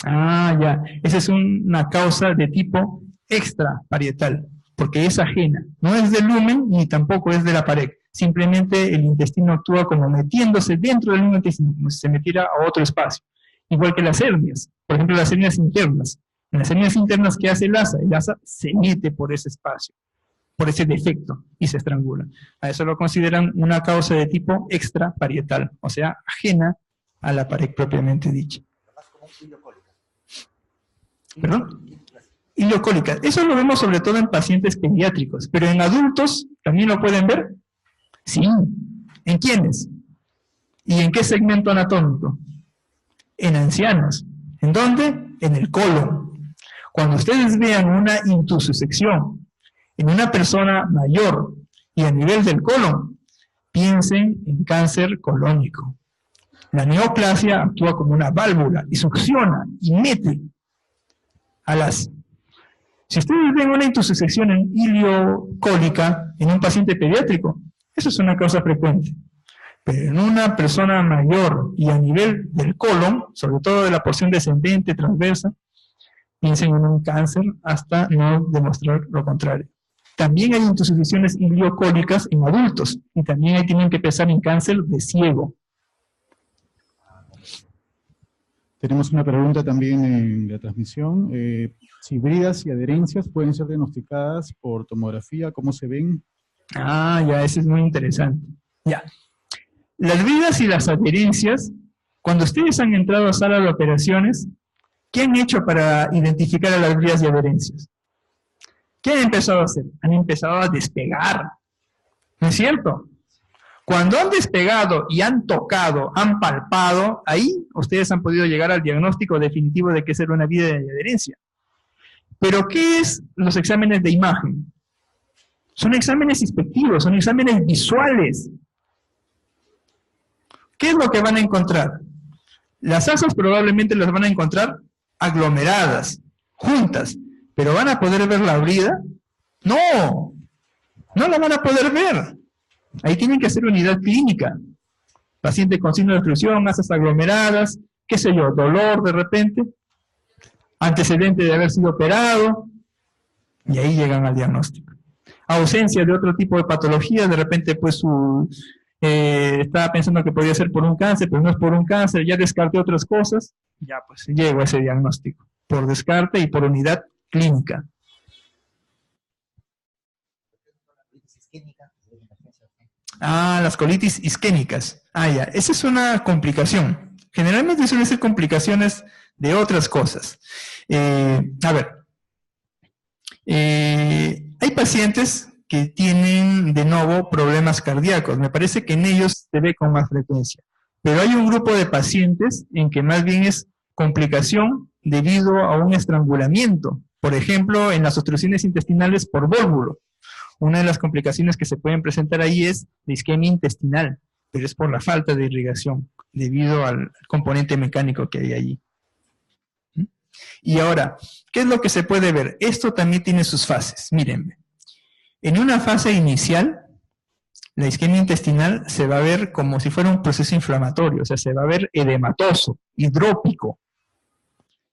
S2: Ah, ya. Esa es una causa de tipo extraparietal, porque es ajena. No es del lumen ni tampoco es de la pared. Simplemente el intestino actúa como metiéndose dentro del mismo intestino, como si se metiera a otro espacio. Igual que las hernias. Por ejemplo, las hernias internas. En las hernias internas, ¿qué hace el asa? El asa se mete por ese espacio, por ese defecto, y se estrangula. A eso lo consideran una causa de tipo extraparietal, o sea, ajena a la pared propiamente dicha. ¿Perdón? Ileocólica. Eso lo vemos sobre todo en pacientes pediátricos, pero en adultos también lo pueden ver. Sí. ¿En quiénes? ¿Y en qué segmento anatómico? En ancianos. ¿En dónde? En el colon. Cuando ustedes vean una intussusección en una persona mayor y a nivel del colon, piensen en cáncer colónico. La neoplasia actúa como una válvula y succiona y mete al asa. Si ustedes ven una intussusección en ileocólica en un paciente pediátrico, eso es una causa frecuente. Pero en una persona mayor y a nivel del colon, sobre todo de la porción descendente, transversa, piensen en un cáncer hasta no demostrar lo contrario. También hay intussuscepciones ileocólicas en adultos, y también ahí tienen que pensar en cáncer de ciego.
S3: Tenemos una pregunta también en la transmisión. Si bridas y adherencias pueden ser diagnosticadas por tomografía, ¿cómo se ven?
S2: Ah, ya, eso es muy interesante. Ya. Las bridas y las adherencias, cuando ustedes han entrado a sala de operaciones, ¿qué han hecho para identificar a las bridas y adherencias? ¿Qué han empezado a hacer? Han empezado a despegar. ¿No es cierto? Cuando han despegado y han tocado, han palpado, ahí ustedes han podido llegar al diagnóstico definitivo de qué es una brida y adherencia. Pero, ¿qué es los exámenes de imagen? Son exámenes inspectivos, son exámenes visuales. ¿Qué es lo que van a encontrar? Las asas probablemente las van a encontrar aglomeradas, juntas, pero ¿van a poder ver la brida? No, no la van a poder ver. Ahí tienen que hacer unidad clínica. Paciente con signo de obstrucción, asas aglomeradas, qué sé yo, dolor de repente, antecedente de haber sido operado, y ahí llegan al diagnóstico. Ausencia de otro tipo de patología, de repente pues estaba pensando que podía ser por un cáncer, pero no es por un cáncer, ya descarté otras cosas, ya pues llego a ese diagnóstico, por descarte y por unidad clínica. Ah, las colitis isquémicas. Ah, ya, esa es una complicación. Generalmente suelen ser complicaciones de otras cosas. A ver, hay pacientes que tienen de nuevo problemas cardíacos. Me parece que en ellos se ve con más frecuencia. Pero hay un grupo de pacientes en que más bien es complicación debido a un estrangulamiento. Por ejemplo, en las obstrucciones intestinales por vólvulo. Una de las complicaciones que se pueden presentar ahí es la isquemia intestinal. pero es por la falta de irrigación, debido al componente mecánico que hay allí. Y ahora, ¿qué es lo que se puede ver? Esto también tiene sus fases, mírenme. En una fase inicial, la isquemia intestinal se va a ver como si fuera un proceso inflamatorio, o sea, se va a ver edematoso, hidrópico.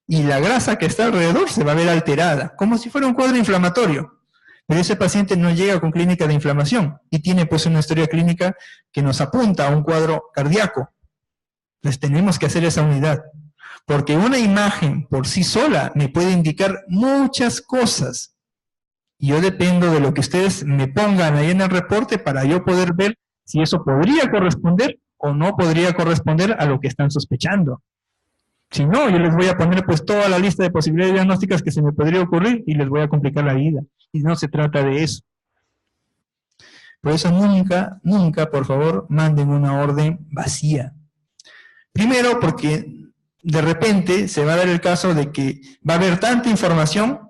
S2: Y la grasa que está alrededor se va a ver alterada, como si fuera un cuadro inflamatorio. Pero ese paciente no llega con clínica de inflamación y tiene pues una historia clínica que nos apunta a un cuadro cardíaco. Entonces tenemos que hacer esa unidad. Porque una imagen por sí sola me puede indicar muchas cosas. Y yo dependo de lo que ustedes me pongan ahí en el reporte para yo poder ver si eso podría corresponder o no podría corresponder a lo que están sospechando. Si no, yo les voy a poner pues toda la lista de posibilidades diagnósticas que se me podría ocurrir y les voy a complicar la vida. Y no se trata de eso. Por eso nunca, nunca, por favor, manden una orden vacía. Primero porque de repente se va a dar el caso de que va a haber tanta información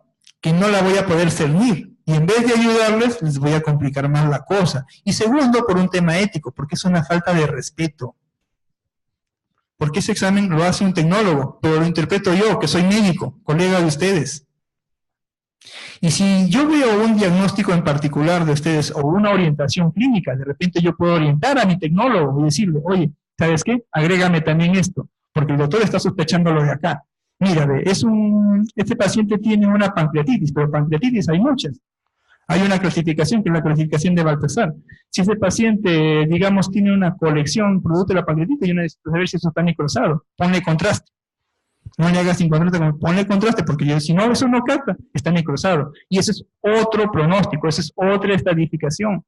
S2: que no la voy a poder cernir. Y en vez de ayudarles, les voy a complicar más la cosa. Y segundo, por un tema ético, porque es una falta de respeto. Porque ese examen lo hace un tecnólogo, pero lo interpreto yo, que soy médico, colega de ustedes. Y si yo veo un diagnóstico en particular de ustedes o una orientación clínica, de repente yo puedo orientar a mi tecnólogo y decirle, oye, ¿sabes qué? Agrégame también esto, porque el doctor está sospechando lo de acá. Mira, este paciente tiene una pancreatitis, pero pancreatitis hay muchas. Hay una clasificación que es la clasificación de Baltasar. Si ese paciente, digamos, tiene una colección producto de la pancreatitis, yo necesito saber si eso está necrosado. Ponle contraste. No le hagas sin contraste, ponle contraste, porque si no, eso no capta, está necrosado. Y ese es otro pronóstico, esa es otra estadificación.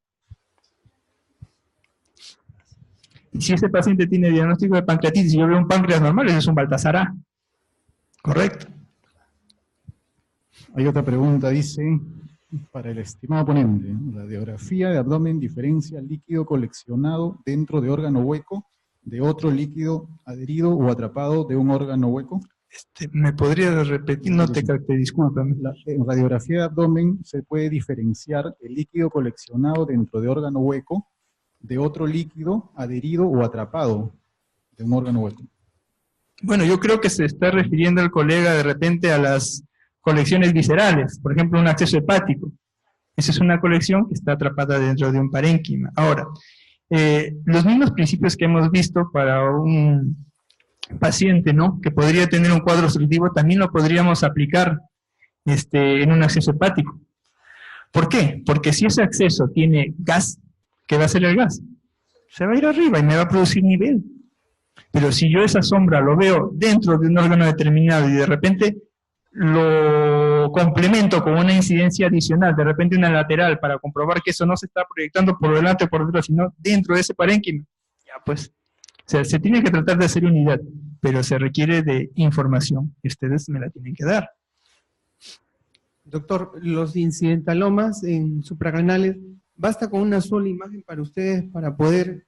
S2: Y si ese paciente tiene diagnóstico de pancreatitis y yo veo un páncreas normal, ese es un Baltasar A. Correcto.
S1: Hay otra pregunta, dice, para el estimado ponente, ¿la radiografía de abdomen diferencia líquido coleccionado dentro de órgano hueco de otro líquido adherido o atrapado de un órgano hueco?
S2: ¿Me podría repetir? No te capté, discúlpame.
S1: En radiografía de abdomen se puede diferenciar el líquido coleccionado dentro de órgano hueco de otro líquido adherido o atrapado de un órgano hueco.
S2: Bueno, yo creo que se está refiriendo el colega de repente a las colecciones viscerales, por ejemplo, un acceso hepático. Esa es una colección que está atrapada dentro de un parénquima. Ahora, los mismos principios que hemos visto para un paciente, ¿no?, que podría tener un cuadro obstructivo, también lo podríamos aplicar en un acceso hepático. ¿Por qué? Porque si ese acceso tiene gas, ¿qué va a hacer el gas? Se va a ir arriba y me va a producir nivel. Pero si yo esa sombra lo veo dentro de un órgano determinado y de repente lo complemento con una incidencia adicional, de repente una lateral, para comprobar que eso no se está proyectando por delante o por detrás, sino dentro de ese parénquima, ya pues, o sea, se tiene que tratar de hacer unidad, pero se requiere de información, y ustedes me la tienen que dar.
S5: Doctor, los incidentalomas en suprarrenales, ¿basta con una sola imagen para ustedes para poder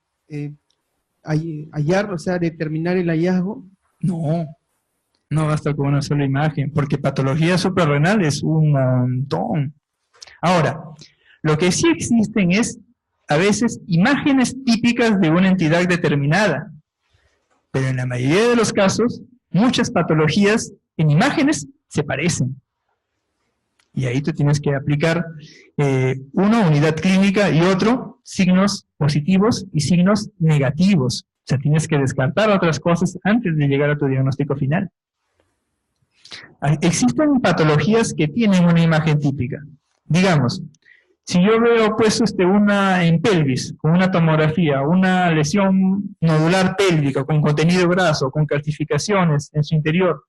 S5: hallar, o sea, determinar el hallazgo?
S2: No basta con una sola imagen, porque patología suprarrenal es un montón. Ahora, lo que sí existen es, a veces, imágenes típicas de una entidad determinada, pero en la mayoría de los casos, muchas patologías en imágenes se parecen. Y ahí tú tienes que aplicar uno, unidad clínica, y otro, signos positivos y signos negativos. O sea, tienes que descartar otras cosas antes de llegar a tu diagnóstico final. Existen patologías que tienen una imagen típica. Digamos, si yo veo pues una en pelvis, con una tomografía, una lesión nodular pélvica con contenido graso, con calcificaciones en su interior,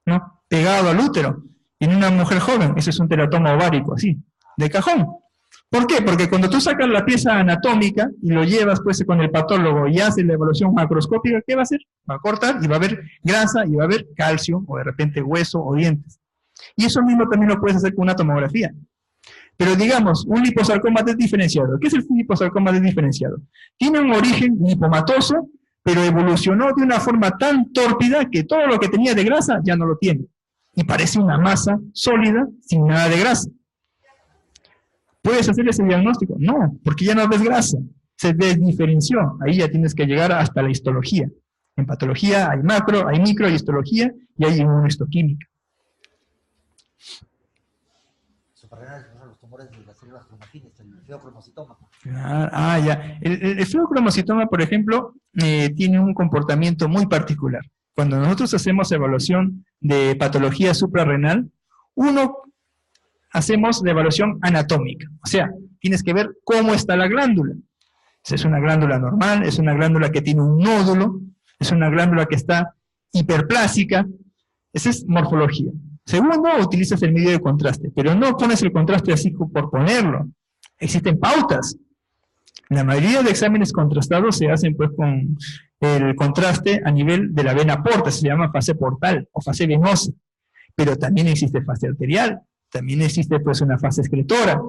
S2: ¿no?, pegado al útero, en una mujer joven, ese es un teratoma ovárico, así, de cajón. ¿Por qué? Porque cuando tú sacas la pieza anatómica y lo llevas pues con el patólogo y haces la evaluación macroscópica, ¿qué va a hacer? Va a cortar y va a haber grasa y va a haber calcio o de repente hueso o dientes. Y eso mismo también lo puedes hacer con una tomografía. Pero digamos, un liposarcoma desdiferenciado. ¿Qué es el liposarcoma desdiferenciado? Tiene un origen lipomatoso, pero evolucionó de una forma tan tórpida que todo lo que tenía de grasa ya no lo tiene. Y parece una masa sólida sin nada de grasa. ¿Puedes hacer ese diagnóstico? No, porque ya no ves grasa. se desdiferenció. Ahí ya tienes que llegar hasta la histología. En patología hay macro, hay micro, hay histología y hay inmunohistoquímica.
S4: Suprarrenales son los tumores de las células cromafines, el feocromocitoma.
S2: Ya. El feocromocitoma, por ejemplo, tiene un comportamiento muy particular. Cuando nosotros hacemos evaluación de patología suprarrenal, hacemos la evaluación anatómica. O sea, tienes que ver cómo está la glándula. Si es una glándula normal, es una glándula que tiene un nódulo, es una glándula que está hiperplásica. Esa es morfología. Segundo, utilizas el medio de contraste, pero no pones el contraste así por ponerlo. Existen pautas. La mayoría de exámenes contrastados se hacen pues con el contraste a nivel de la vena porta, se llama fase portal o fase venosa. Pero también existe fase arterial, también existe pues una fase excretora,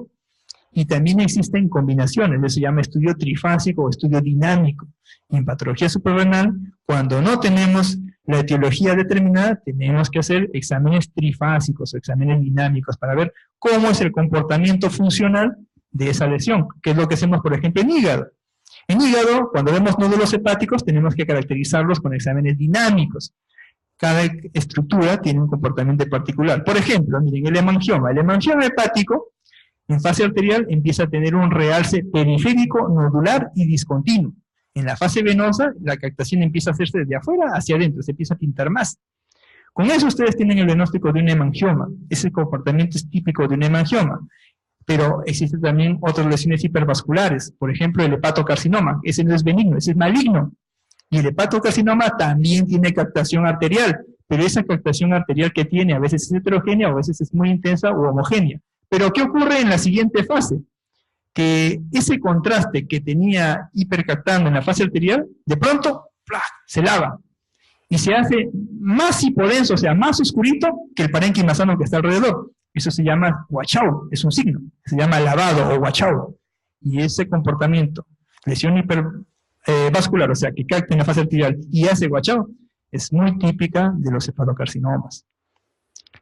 S2: y también existen combinaciones, eso se llama estudio trifásico o estudio dinámico. Y en patología suprarrenal, cuando no tenemos la etiología determinada, tenemos que hacer exámenes trifásicos o exámenes dinámicos para ver cómo es el comportamiento funcional de esa lesión, que es lo que hacemos, por ejemplo, en hígado. En hígado, cuando vemos nódulos hepáticos, tenemos que caracterizarlos con exámenes dinámicos. Cada estructura tiene un comportamiento particular. Por ejemplo, miren, el hemangioma hepático, en fase arterial, empieza a tener un realce periférico, nodular y discontinuo. En la fase venosa, la captación empieza a hacerse desde afuera hacia adentro, se empieza a pintar más. Con eso ustedes tienen el diagnóstico de un hemangioma. Ese comportamiento es típico de un hemangioma. Pero existen también otras lesiones hipervasculares. Por ejemplo, el hepatocarcinoma. Ese no es benigno, ese es maligno. Y el hepatocarcinoma también tiene captación arterial. Pero esa captación arterial que tiene a veces es heterogénea, o a veces es muy intensa o homogénea. Pero ¿qué ocurre en la siguiente fase? Que ese contraste que tenía hipercaptando en la fase arterial, de pronto, ¡plá!, se lava. Y se hace más hipodenso, o sea, más oscurito que el parénquima sano que está alrededor. Eso se llama guachao, es un signo. Se llama lavado o guachao. Y ese comportamiento, lesión hipervascular, o sea, que capta en la fase arterial y hace guachao, es muy típica de los hepatocarcinomas.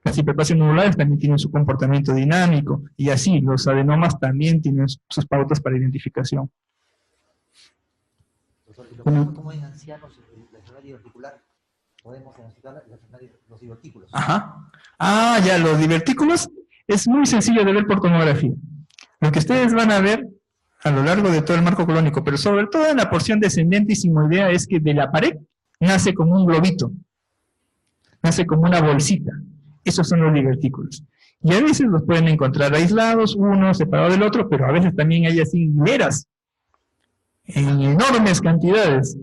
S2: Las hiperplasias nodulares también tienen su comportamiento dinámico, y así los adenomas también tienen sus pautas para identificación.
S4: Doctor, ¿cómo en ancianos la enfermedad diverticular podemos diagnosticar la enfermedad de los divertículos?
S2: Ajá. Ya, los divertículos es muy sencillo de ver por tomografía. Lo que ustedes van a ver a lo largo de todo el marco colónico, pero sobre todo en la porción descendente y sigmoidea, es que de la pared nace como un globito, nace como una bolsita. Esos son los divertículos. Y a veces los pueden encontrar aislados, uno separado del otro, pero a veces también hay así hileras, en enormes cantidades.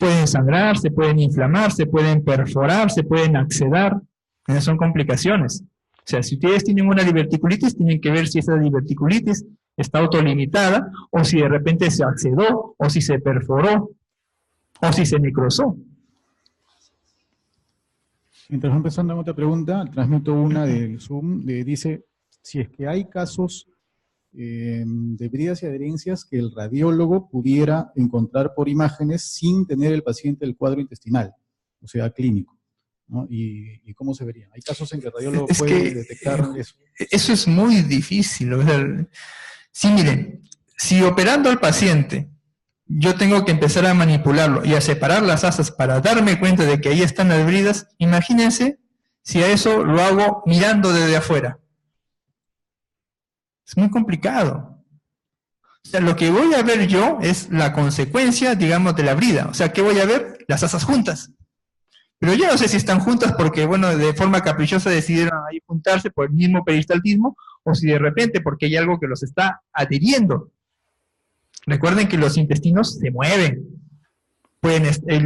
S2: Pueden sangrar, se pueden inflamar, se pueden perforar, se pueden accedar. Esas son complicaciones. O sea, si ustedes tienen una diverticulitis, tienen que ver si esa diverticulitis está autolimitada, o si de repente se accedó, o si se perforó, o si se necrosó.
S1: Mientras va empezando otra pregunta, transmito una del Zoom, dice, si es que hay casos de bridas y adherencias que el radiólogo pudiera encontrar por imágenes sin tener el paciente el cuadro intestinal, o sea, clínico, ¿no? ¿Y cómo se vería? ¿Hay casos en que el radiólogo puede detectar eso?
S2: Eso es muy difícil. O sea, sí, miren, si operando al paciente yo tengo que empezar a manipularlo y a separar las asas para darme cuenta de que ahí están las bridas, imagínense si a eso lo hago mirando desde afuera. Es muy complicado. O sea, lo que voy a ver yo es la consecuencia, digamos, de la brida. O sea, ¿qué voy a ver? Las asas juntas. Pero yo no sé si están juntas porque, bueno, de forma caprichosa decidieron ahí juntarse por el mismo peristaltismo, o si de repente porque hay algo que los está adhiriendo. Recuerden que los intestinos se mueven.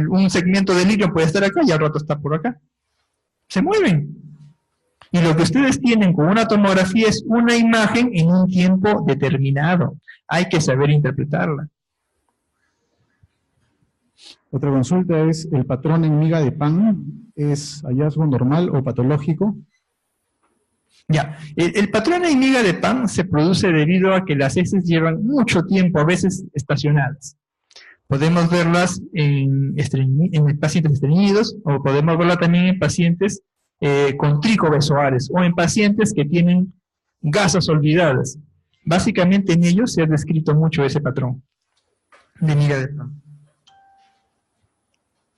S2: Un segmento del ilion puede estar acá y al rato está por acá. Se mueven. Y lo que ustedes tienen con una tomografía es una imagen en un tiempo determinado. Hay que saber interpretarla.
S3: Otra consulta es, ¿el patrón en miga de pan es hallazgo normal o patológico?
S2: Ya, el patrón en miga de pan se produce debido a que las heces llevan mucho tiempo, a veces estacionadas. Podemos verlas en pacientes estreñidos, o podemos verla también en pacientes con tricobesoares, o en pacientes que tienen gasas olvidadas. Básicamente en ellos se ha descrito mucho ese patrón de miga de plomo.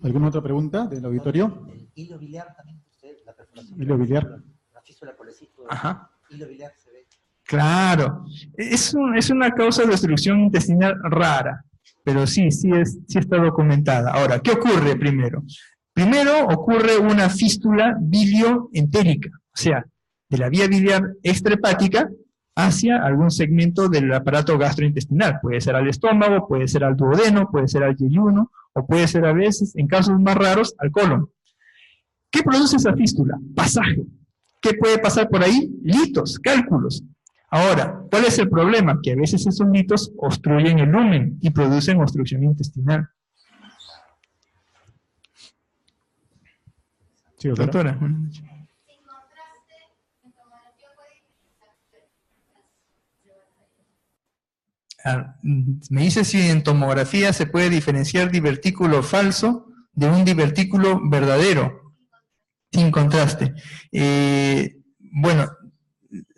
S1: ¿Alguna otra pregunta del auditorio?
S4: El hilo biliar también, usted, la perforación.
S1: Hilo biliar.
S4: La fístula por el sitio.
S2: Ajá.
S4: Hilo biliar se ve.
S2: Claro, es una causa de obstrucción intestinal rara, pero sí está documentada. Ahora, ¿qué ocurre primero? Primero ocurre una fístula bilioentérica, o sea, de la vía biliar extrahepática hacia algún segmento del aparato gastrointestinal. Puede ser al estómago, puede ser al duodeno, puede ser al yeyuno, o puede ser a veces, en casos más raros, al colon. ¿Qué produce esa fístula? Pasaje. ¿Qué puede pasar por ahí? Litos, cálculos. Ahora, ¿cuál es el problema? Que a veces esos litos obstruyen el lumen y producen obstrucción intestinal.
S1: Sí, doctora.
S2: Doctora, buenas noches. Me dice si en tomografía se puede diferenciar divertículo falso de un divertículo verdadero, sin contraste. Bueno,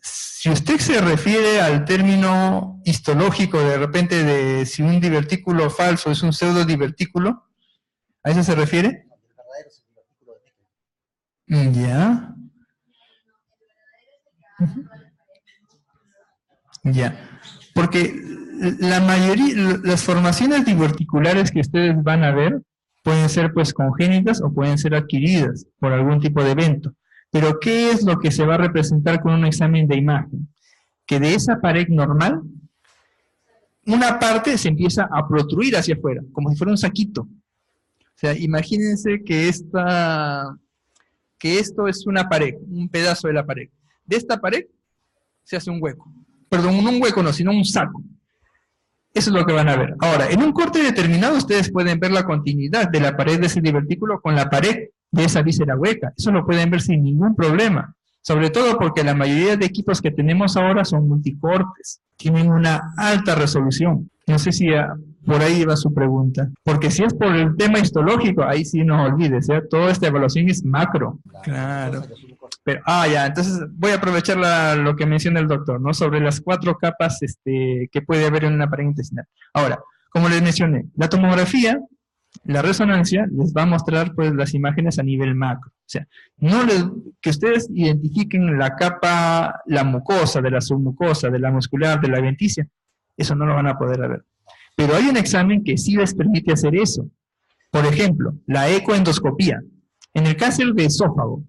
S2: si usted se refiere al término histológico de repente de si un divertículo falso es un pseudodivertículo, ¿a eso se refiere?
S4: El verdadero es el divertículo de Meckel.
S2: Ya. Ya. Porque la mayoría, las formaciones diverticulares que ustedes van a ver pueden ser pues congénitas o pueden ser adquiridas por algún tipo de evento. Pero ¿qué es lo que se va a representar con un examen de imagen? Que de esa pared normal, una parte se empieza a protruir hacia afuera, como si fuera un saquito. O sea, imagínense que esto es una pared, un pedazo de la pared. De esta pared se hace un hueco. Perdón, no un hueco, no, sino un saco. Eso es lo que van a ver. Ahora, en un corte determinado ustedes pueden ver la continuidad de la pared de ese divertículo con la pared de esa víscera hueca. Eso lo pueden ver sin ningún problema. Sobre todo porque la mayoría de equipos que tenemos ahora son multicortes. Tienen una alta resolución. No sé si por ahí va su pregunta. Porque si es por el tema histológico, ahí sí no olvides, ¿eh? Toda esta evaluación es macro. Claro. Pero, ya, entonces voy a aprovechar lo que menciona el doctor, ¿no? Sobre las 4 capas que puede haber en una pared intestinal. Ahora, como les mencioné, la tomografía, la resonancia, les va a mostrar pues las imágenes a nivel macro. O sea, que ustedes identifiquen la capa, la mucosa, de la submucosa, de la muscular, de la adventicia, eso no lo van a poder ver. Pero hay un examen que sí les permite hacer eso. Por ejemplo, la ecoendoscopía. En el cáncer de esófago,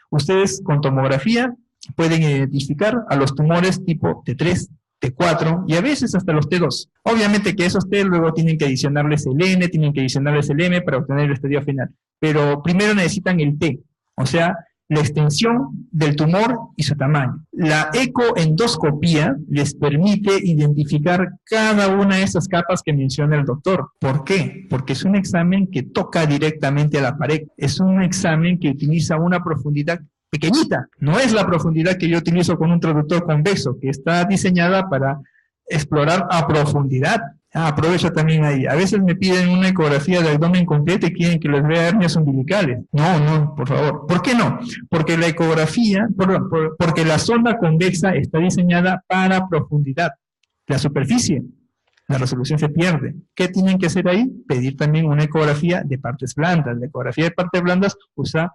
S2: ustedes con tomografía pueden identificar a los tumores tipo T3, T4 y a veces hasta los T2. Obviamente que esos T luego tienen que adicionarles el N, tienen que adicionarles el M para obtener el estadio final. Pero primero necesitan el T, o sea, la extensión del tumor y su tamaño. La ecoendoscopía les permite identificar cada una de esas capas que menciona el doctor. ¿Por qué? Porque es un examen que toca directamente a la pared. Es un examen que utiliza una profundidad pequeñita. No es la profundidad que yo utilizo con un traductor convexo, que está diseñada para explorar a profundidad. Aprovecho también ahí. A veces me piden una ecografía de abdomen completo y quieren que les vea hernias umbilicales. No, por favor. ¿Por qué no? Porque la ecografía, porque la sonda convexa está diseñada para profundidad. La superficie, la resolución se pierde. ¿Qué tienen que hacer ahí? Pedir también una ecografía de partes blandas. La ecografía de partes blandas usa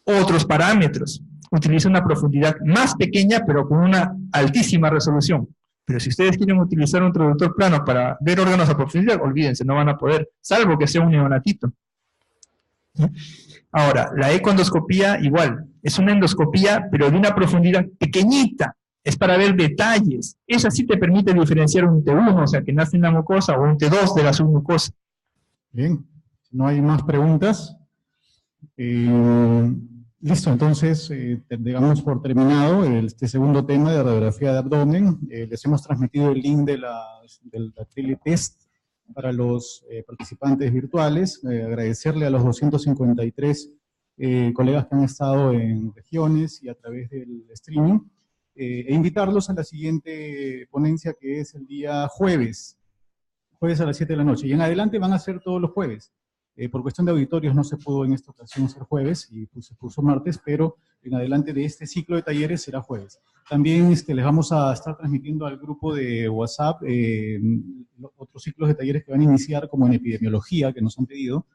S2: otros parámetros. Utiliza una profundidad más pequeña, pero con una altísima resolución. Pero si ustedes quieren utilizar un traductor plano para ver órganos a profundidad, olvídense, no van a poder, salvo que sea un neonatito. Ahora, la ecoendoscopía igual, es una endoscopía, pero de una profundidad pequeñita, es para ver detalles. Esa sí te permite diferenciar un T1, o sea, que nace en la mucosa, o un T2 de la submucosa.
S1: Bien, no hay más preguntas. Listo, entonces, digamos por terminado este segundo tema de radiografía de abdomen. Les hemos transmitido el link del teletest para los participantes virtuales. Agradecerle a los 253 colegas que han estado en regiones y a través del streaming, e invitarlos a la siguiente ponencia, que es el día jueves a las 7 de la noche. Y en adelante van a ser todos los jueves. Por cuestión de auditorios no se pudo en esta ocasión ser jueves y pues, se puso martes, pero en adelante de este ciclo de talleres será jueves. También les vamos a estar transmitiendo al grupo de WhatsApp otros ciclos de talleres que van a iniciar, como en epidemiología, que nos han pedido,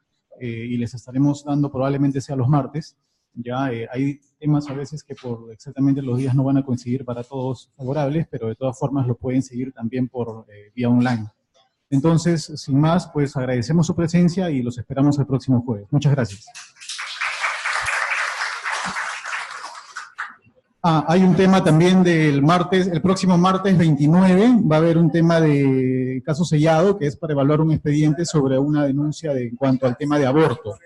S1: y les estaremos dando probablemente sea los martes. Ya hay temas a veces que por exactamente los días no van a coincidir para todos favorables, pero de todas formas lo pueden seguir también por vía online. Entonces, sin más, pues agradecemos su presencia y los esperamos el próximo jueves. Muchas gracias. Hay un tema también del martes, el próximo martes 29, va a haber un tema de caso sellado, que es para evaluar un expediente sobre una denuncia en cuanto al tema de aborto.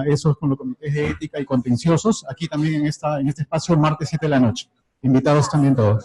S1: Eso es con los comités de ética y contenciosos, aquí también en este espacio, martes 7 de la noche. Invitados también todos.